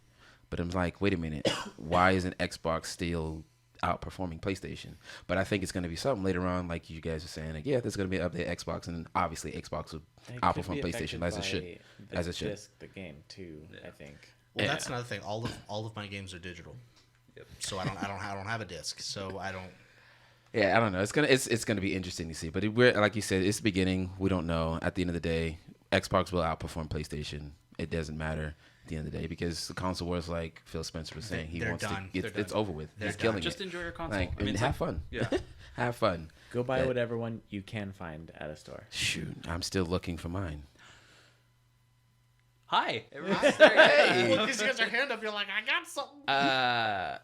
But I'm like, wait a minute, why isn't Xbox still outperforming PlayStation? But I think it's going to be something later on, like you guys are saying. Like, yeah, there's going to be an update Xbox, and obviously Xbox will It could outperform be PlayStation affected as it by should. the As it should. disc, the game too, I think. Well, Yeah. that's another thing. All of my games are digital. Yep. So I don't have a disc. So I don't. Yeah, I don't know. It's gonna be interesting to see. But we're, like you said, it's the beginning. We don't know. At the end of the day, Xbox will outperform PlayStation. It doesn't matter at the end of the day, because the console wars, like Phil Spencer was saying, he They're wants done. to. They're It's done. over with. They're He's done. killing Just it. enjoy your console. Like, I mean, it's have like- fun. Yeah. Have fun. Go buy That- whatever one you can find at a store. Shoot, I'm still looking for mine. Hi. Everyone's Well, because you guys are hand up, you're like, I got something.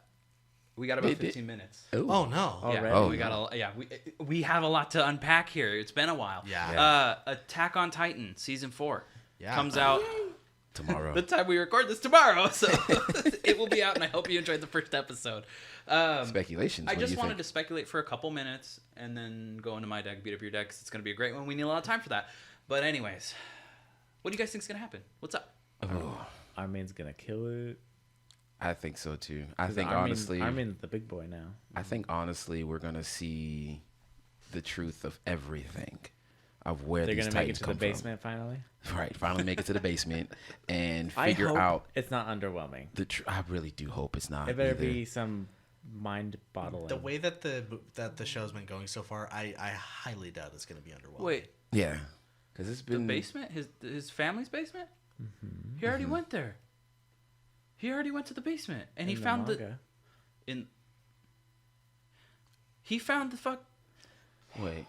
We got about Maybe. 15 minutes. Ooh. Oh no. Oh, Yeah, Already? Oh, we got we have a lot to unpack here. It's been a while. Yeah. Attack on Titan season 4 Yeah. comes out Tomorrow. the time we record this tomorrow, so it will be out. And I hope you enjoyed the first episode. Speculations. I What do just you wanted think? to speculate for a couple minutes and then go into my deck, beat up your deck. 'Cause it's going to be a great one. We need a lot of time for that. But anyways, what do you guys think is going to happen? What's up? Oh, Armin's gonna kill it. I think so too. I think Armin, honestly, Armin's the big boy now. I think honestly, we're gonna see the truth of everything, of where They're these gonna make it Titans to the come from. basement finally. Right, finally make it to the basement and I figure hope out it's not underwhelming. I really do hope it's not. It better either. be some mind bottling. The way that the show's been going so far, I highly doubt it's going to be underwhelming. Wait, Yeah, because it's the been basement? His family's basement? He already went there. He already went to the basement, and he in found the manga. in. He found the fuck. Wait.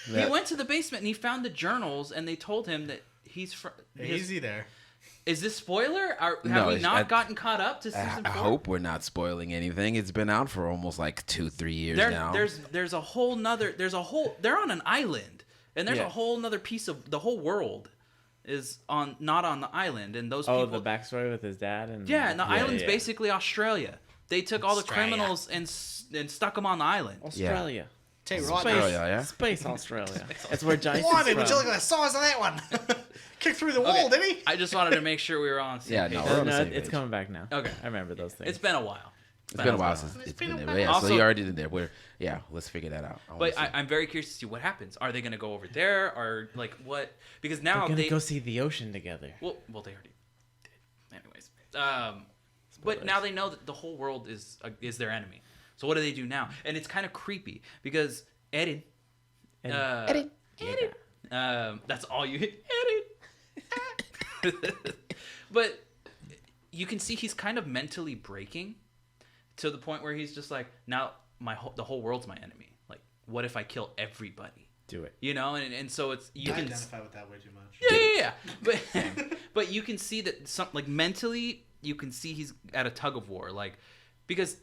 He went to the basement and he found the journals, and they told him that he's from. Is he there? Is this spoiler? Have No, we it's- not gotten caught up to season 4? I hope we're not spoiling anything. It's been out for almost like 2-3 years now. There's a whole nother. They're on an island, and there's Yeah. a whole nother piece of the whole world is not on the island, and those Oh, people. the backstory with his dad and Yeah, and the island's yeah. basically Australia. They took all the Australia. criminals and stuck them on the island. Australia. Tell you Space, what, Australia, yeah? Space Australia. That's where Jason. Blimey, would you look at the size of that one? Kicked through the wall, did he? I just wanted to make sure we were on the same Yeah, page. no, we're on the No, same it's page. coming back now. Okay. I remember those things. It's been a while. It's been a while since it's been there. But yeah, Also- so you already did there. Let's figure that out. I wanna But see. I'm very curious to see what happens. Are they going to go over there, or like what? Because now We're gonna they go see the ocean together. well they already did. Anyways, but now they know that the whole world is their enemy. So what do they do now? And it's kind of creepy because Eren, And that's all you hit. Eren. But you can see he's kind of mentally breaking to the point where he's just like, now the whole world's my enemy. Like, what if I kill everybody? do it. You know, and so it's you I can identify with that way too much. yeah. But you can see that like mentally you can see he's at a tug of war, like because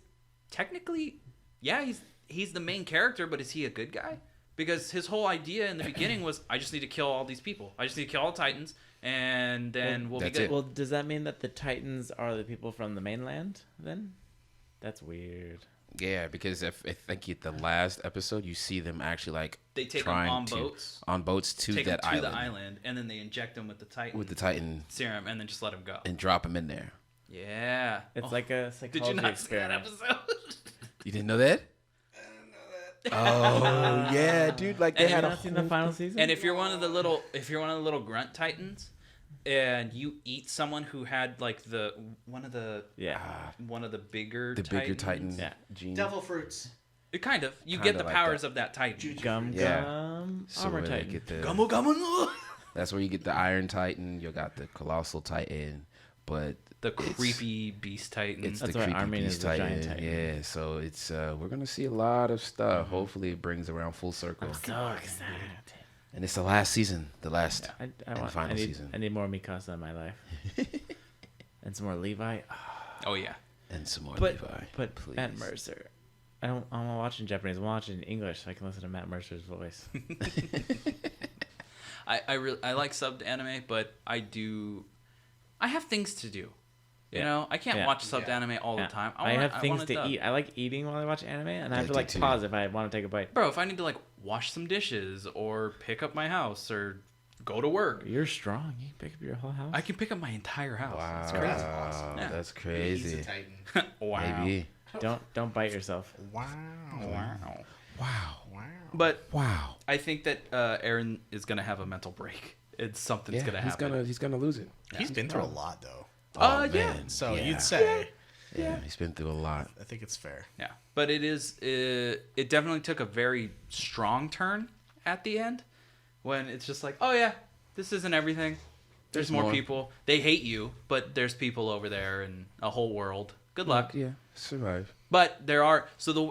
technically, yeah, he's the main character, but is he a good guy? Because his whole idea in the beginning was I just need to kill all these people. I just need to kill all the Titans and then we'll be that's good. it. Well, does that mean that the Titans are the people from the mainland then? That's weird. Yeah, because if I think at the last episode you see them actually like They take them trying on to- boats. on boats to Take that him to island, the island and then they inject him with the Titan with the Titan serum and then just let him go. and drop him in there. Yeah. It's Oh, like a did psychology you not see that experiment. episode? You didn't know that? Oh yeah, dude! Like they And had Have you a not seen the whole- final season? And if you're one of the little grunt titans, and you eat someone who had like one of the bigger the bigger Titan Yeah. gene. Devil fruits. it kind of you Kinda get the like powers that. of that titan. Gum Yeah. Gum So Armor where they Titan. get the, Gummo gummo. that's where you get the Iron Titan. You got the Colossal Titan, but The creepy beast titan. it's That's the why creepy Armin is Beast the Titan. giant Titan. Yeah, so it's we're gonna see a lot of stuff. Hopefully, it brings around full circle. So excited. And it's the last season, the last. I And want. final I need, season. I need more Mikasa in my life. And some more Levi. Oh yeah. And some more But Levi. but please. Matt Mercer. I'm not watching Japanese. I'm watching English so I can listen to Matt Mercer's voice. I like subbed anime, but I have things to do. You Yeah. know, I can't Yeah. watch subbed Yeah. anime all Yeah. the time. I have things want it to dubbed. eat. I like eating while I watch anime, and I have I to do like too. pause if I want to take a bite. Bro, if I need to like wash some dishes or pick up my house or go to work, You're strong. You can pick up your whole house. I can pick up my entire house. Wow, It's crazy. Awesome. Yeah. that's He's crazy. a Titan. Wow. Maybe. Don't bite yourself. Wow. Wow. Wow. Wow. But Wow. I think that Aaron is gonna have a mental break. Something's Yeah, gonna he's happen. he's gonna lose it. He's been through a lot though. Yeah. So Yeah. you'd say Yeah, he's been through a lot. I think it's fair. Yeah, but it definitely took a very strong turn at the end when it's just like, oh yeah, this isn't everything. There's There's more more. people. They hate you, but there's people over there and a whole world. Good luck. Yeah, survive. But there are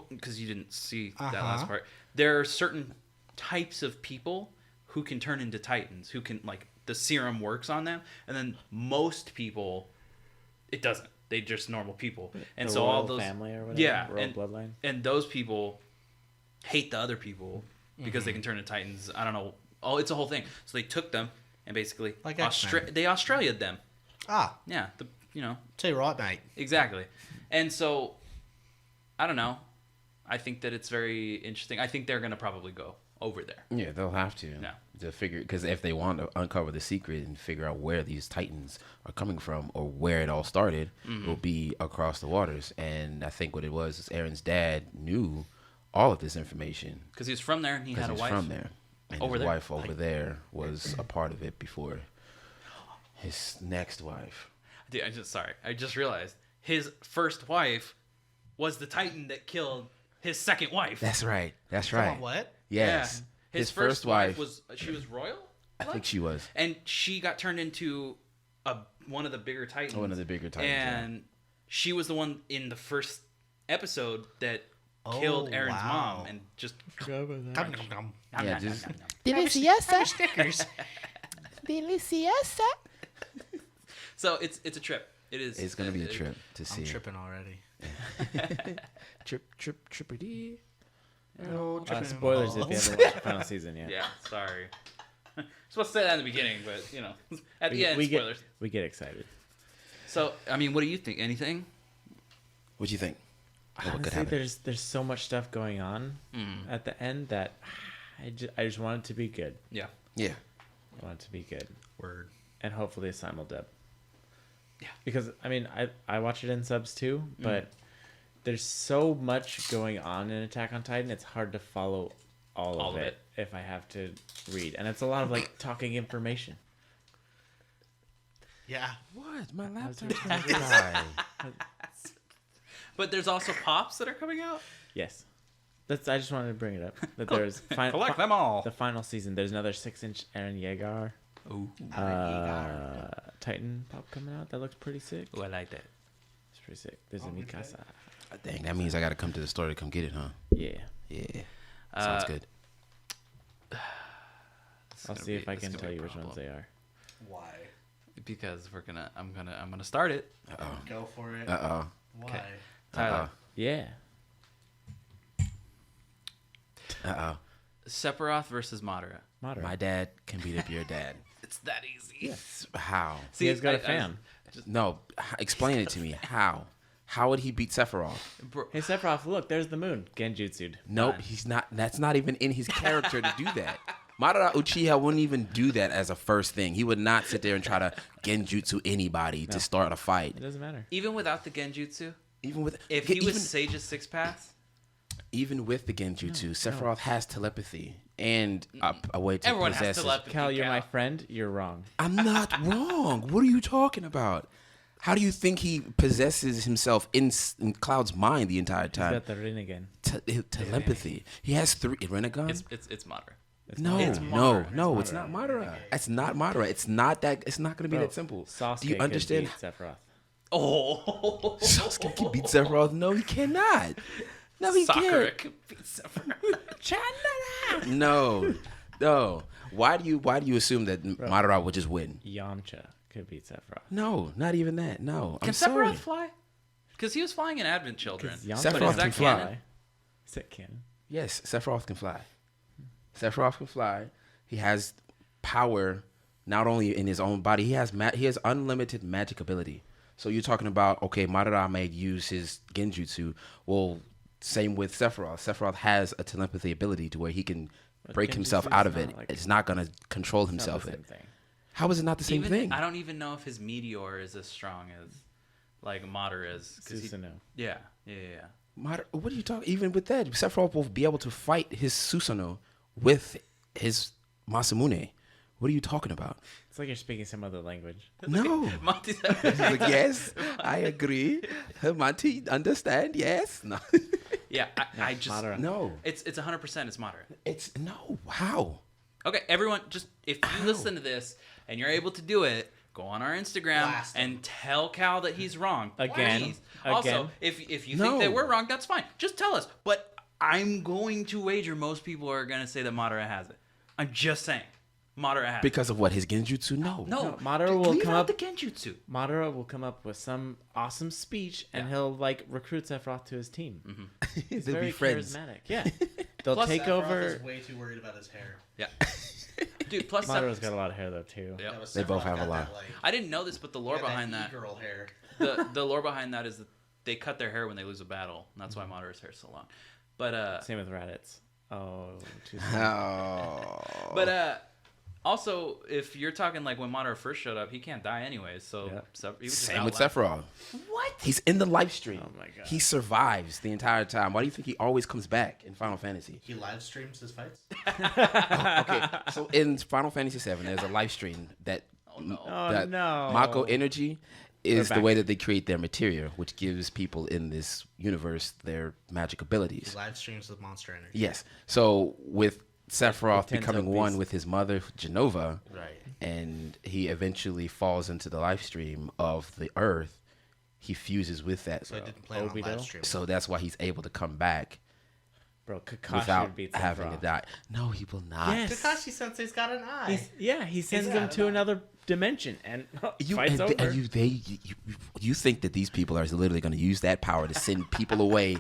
because you didn't see that Uh-huh. last part. There are certain types of people who can turn into titans, who can like the serum works on them, and then most people, it doesn't. They're just normal people, and The so all royal those family or whatever. yeah, Royal and, bloodline. and those people hate the other people because they can turn into titans. I don't know. Oh, it's a whole thing. So they took them and basically Like X-Men. they Australia'd them. Ah, Yeah, tell you right, mate. exactly. And so, I don't know. I think that it's very interesting. I think they're gonna probably go over there. Yeah, they'll have to. Yeah. To figure, because if they want to uncover the secret and figure out where these titans are coming from or where it all started, will be across the waters. And I think what it was is Aaron's dad knew all of this information Because he's from there and he because had a he's wife. from there, and over his there. wife over there was a part of it before his next wife. Dude, I just realized his first wife was the titan that killed his second wife. That's right. That's Come right. on, what? Yes. Yeah. His first wife was royal. I think she was And she got turned into one of the bigger titans. one of the bigger titans. yeah. And she was the one in the first episode that killed Aaron's wow. mom and just Nom, nom, nom. Yeah, just- Deliciosa. Snickers. Deliciosa. So it's a trip. It is. It's gonna be a trip to see. I'm it. tripping already. Trippity. Spoilers if you haven't watched the final season yet. Yeah, sorry. Supposed to say that in the beginning, but at the end, we spoilers. we get excited. So, I mean, what do you think? Anything? What do you think? What could Honestly, happen? there's so much stuff going on at the end that I just want it to be good. Yeah. Yeah. I want it to be good, Word. and hopefully a simuldub. Yeah. Because I mean, I watch it in subs too, but there's so much going on in Attack on Titan. It's hard to follow all of it if I have to read, and it's a lot of like talking information. Yeah. What? My laptop's gonna die. But there's also pops that are coming out. Yes, I just wanted to bring it up that there's Collect them all. the final season. There's another 6-inch Eren Yeager Ooh. Titan pop coming out. That looks pretty sick. Ooh, I like that. It's pretty sick. There's a Mikasa. Dang, that means I gotta come to the store to come get it, huh? Yeah, Yeah. Sounds good. I'll see if I can tell you which ones they are. Why? Because I'm gonna start it. Uh-oh. Go for it. Uh-oh. Why? Tyler. Yeah. Uh-oh. Sephiroth versus Madara. Madara. My dad can beat up your dad. It's that easy. How? See, he's got a fan. No, explain it to me. How? How would he beat Sephiroth? Hey Sephiroth, look, there's the moon. Genjutsu'd. Nope, Done. he's not. That's not even in his character to do that. Madara Uchiha wouldn't even do that as a first thing. He would not sit there and try to genjutsu anybody to start a fight. It doesn't matter. Even without the Genjutsu, Even with if he was even, Sage's six paths, even with the genjutsu, Sephiroth has telepathy and a way to everyone possess. has telepathy. Cal, you're my Cal. friend. You're wrong. I'm not wrong. What are you talking about? How do you think he possesses himself in Cloud's mind the entire He's time? got the Rinnegan. Telepathy. He has 3 Renegon. It's Madara. No, It's no, Madara. no, it's not Madara. It's not Madara. It's not that. It's not going to be that simple. Sasuke Do you understand? could beat Sephiroth. Oh, Sasuke can beat Sephiroth. No, he cannot. No, he Sakura can't. can beat Sephiroth. No. Why do you assume that Madara would just win? Yamcha could beat Sephiroth. No, not even that. No, Can I'm sorry. Sephiroth fly? Because he was flying in Advent Children. Because Sephiroth But is that can fly. canon? Is that canon? Yes, Sephiroth can fly. Sephiroth can fly. He has power not only in his own body. He has unlimited magic ability. So you're talking about, okay, Madara may use his genjutsu. Well, same with Sephiroth. Sephiroth has a telepathy ability to where he can break himself genjutsu's out of not it. like- It's not going to control It's not himself. the same thing. How is it not the same thing? I don't even know if his meteor is as strong as like Madara is. 'Cause he- Susanoo. yeah. What are you talking? Even with that, Sephiroth will be able to fight his Susanoo with his Masamune. What are you talking about? It's like you're speaking some other language. No. Monty's He's like, yes, I agree. Monty, understand? Yes. No. yeah. I just Madara. No. It's 100%. It's Madara. It's no. How? Okay, everyone, just if you listen to this and you're able to do it, go on our Instagram Blast him. and tell Cal that he's wrong. Again. Please. Again. Also, if you No. think that we're wrong, that's fine. Just tell us. But I'm going to wager most people are going to say that Madara has it. I'm just saying. Madara has it. Because of what his genjutsu? No. No, Madara will leave come out up- the Genjutsu. Madara will come up with some awesome speech, and he'll like recruit Sephiroth to his team. He's They'll very be friends. charismatic. Yeah, they'll Plus, take Sephiroth over. is way too worried about his hair. Yeah. Dude, plus Madara's got a lot of hair though too. Yep. Yeah, but They both Sephiroth have a got lot. that, like, I didn't know this, but the lore yeah, behind that, e-girl hair. the lore behind that is that they cut their hair when they lose a battle, and that's why Madara's hair is so long. But Same with Raditz. Oh, too soon. Oh. also, if you're talking like when Madara first showed up, he can't die anyways. So Yeah. he was just Same with outlined. Sephiroth. What? He's in the live stream. Oh my God. He survives the entire time. Why do you think he always comes back in Final Fantasy? He live streams his fights. Okay, so in Final Fantasy VII, there's a live stream that Oh no. Oh that no. Mako Energy is We're the back. way that they create their materia, which gives people in this universe their magic He abilities. live streams with Monster Energy. Yes. So with Sephiroth With Tenzo becoming one Beast. with his mother Genova, Right. and he eventually falls into the live stream of the Earth, he fuses with that. So I didn't plan on Obito? live streaming. So that's why he's able to come back Bro, Kakashi without beats having to Sephiroth. die. No, he will not. Yes. Kakashi Sensei's got an eye. He sends He's them got to it. another dimension and You, fight's and, over. you think that these people are literally going to use that power to send people away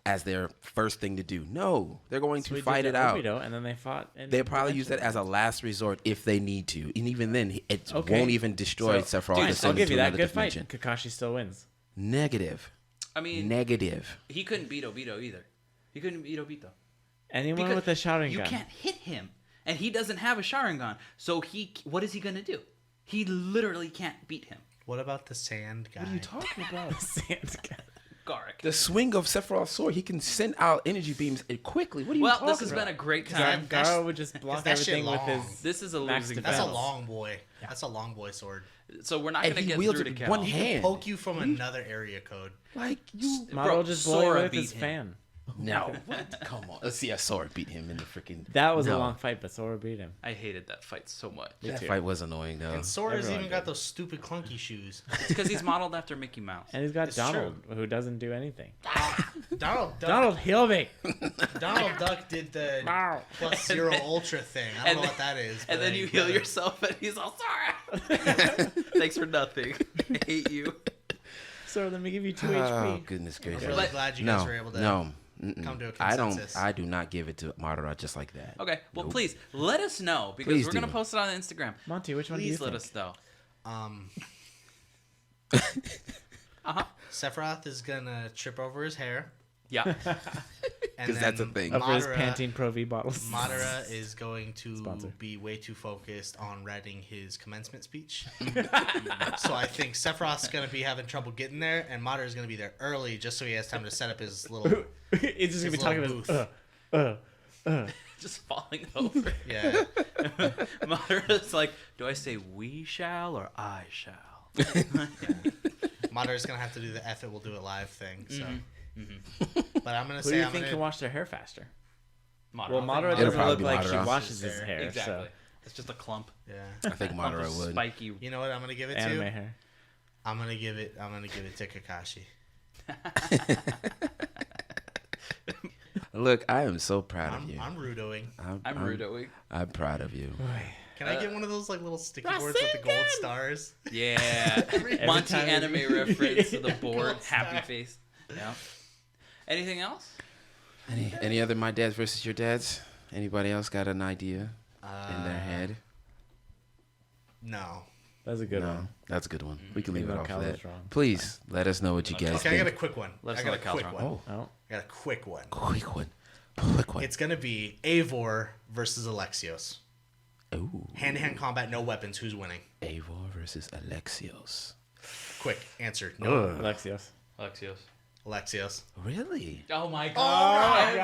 as their first thing to do? No, they're going So to we did fight the it out. Obito, and then they fought. in They'll probably use that dimension. as a last resort if they need to, and even then, it Okay. won't even destroy So- Sephiroth. Dude, and I'll send him give to you that. another Good fight. dimension. Kakashi still wins. Negative. I mean, Negative. he couldn't beat Obito either. He couldn't beat Obito. Anyone Because with a Sharingan. You can't hit him, and he doesn't have a Sharingan. So what is he gonna do? He literally can't beat him. What about the sand guy? What are you talking about? Sand guy. Garik. The swing of Sephiroth's sword, he can send out energy beams quickly. What are you Well, talking this has about? been a great Gar- time. That's- Garo would just block that shit everything with long. his. This is a Max losing defense. That's a battle. long boy. That's a long boy sword. So we're not And gonna he get wields through it to with Cal. one He hand. can poke you from another area code. Like you. Model Bro, just blow you Sora with his beat him. fan. No. What? Come on. Let's see. Sora beat him in the freaking. That was a No. long fight, but Sora beat him. I hated that fight so much. Me That too. fight was annoying though. And Sora's Everyone even got did. those stupid clunky shoes. It's because he's modeled after Mickey Mouse. And he's got It's Donald, who doesn't do anything. Donald Duck, Donald, heal me. Donald Duck did the Wow. plus zero ultra thing. I don't know and what that is. And but then I you get heal it. yourself, and he's all sorry. Thanks for nothing. I hate you. So let me give you 2 Oh HP. goodness gracious! I'm really glad you guys were able to no, come to a I don't. consensus. I do not give it to Madara just like that. Okay, well, Nope. please let us know because Please we're gonna do. post it on Instagram. Monty, which one do you Please let think? us know. Um, Uh-huh. Sephiroth is gonna trip over his hair, Yeah. and 'Cause that's a then thing. Over his Madara- Pantene Pro V bottles. Madara is going to Sponsor. be way too focused on writing his commencement speech. So I think Sephiroth's going to be having trouble getting there, and Madara is going to be there early just so he has time to set up his little. It's just gonna be His talking little about. Just falling over. Yeah. Madara's like, do I say we shall or I shall? Madara's going to have to do the F it, we'll do it live thing. So. Mm-hmm. But I'm going to Who do say you I'm think going can to. wash their hair faster? Madara. Well, Madara It'll doesn't probably look be like she Madara. washes his hair. Exactly. So It's just a clump. Yeah. I think Madara Of would. Spiky. You know what I'm going to give it anime to? hair. I'm going to give it to Kakashi. Look, I am so proud of you. I'm rudoing. I'm rudoing. I'm proud of you. Can I get one of those like little sticky boards with the gold stars? Yeah. Every Monty time anime we- reference to the board. Gold Happy star. face. Yeah. Anything else? Any other my dads versus your dads? Anybody else got an idea in their head? No. That's a good No, one. that's a good one. We can leave Even it though off Cal of was that. wrong. Please let us know what you guys Okay, I got a think. quick one. Let us I know got a what Cal's quick wrong. one. Oh, Oh, I got a quick one. quick one. Quick one. It's gonna be Eivor versus Alexios. Ooh. Hand-to-hand combat, no weapons. Who's winning? Eivor versus Alexios. Quick answer. No. Alexios. Alexios. Alexios. Really? Oh my God. Every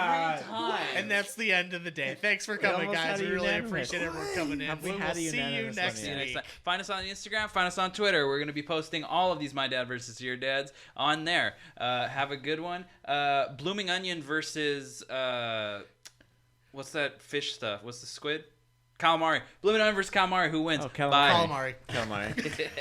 time. And that's the end of the day. Thanks for coming, almost guys. had We a really unanimous. appreciate everyone coming in. We We had will a see you unanimous next one, yeah. Next week. time. Find us on Instagram. Find us on Twitter. We're going to be posting all of these My Dad versus Your Dads on there. Have a good one. Blooming Onion versus what's that fish stuff? What's the squid? Calamari. Blooming Onion versus Calamari. Who wins? Oh, calamari. Bye. Calamari. Calamari.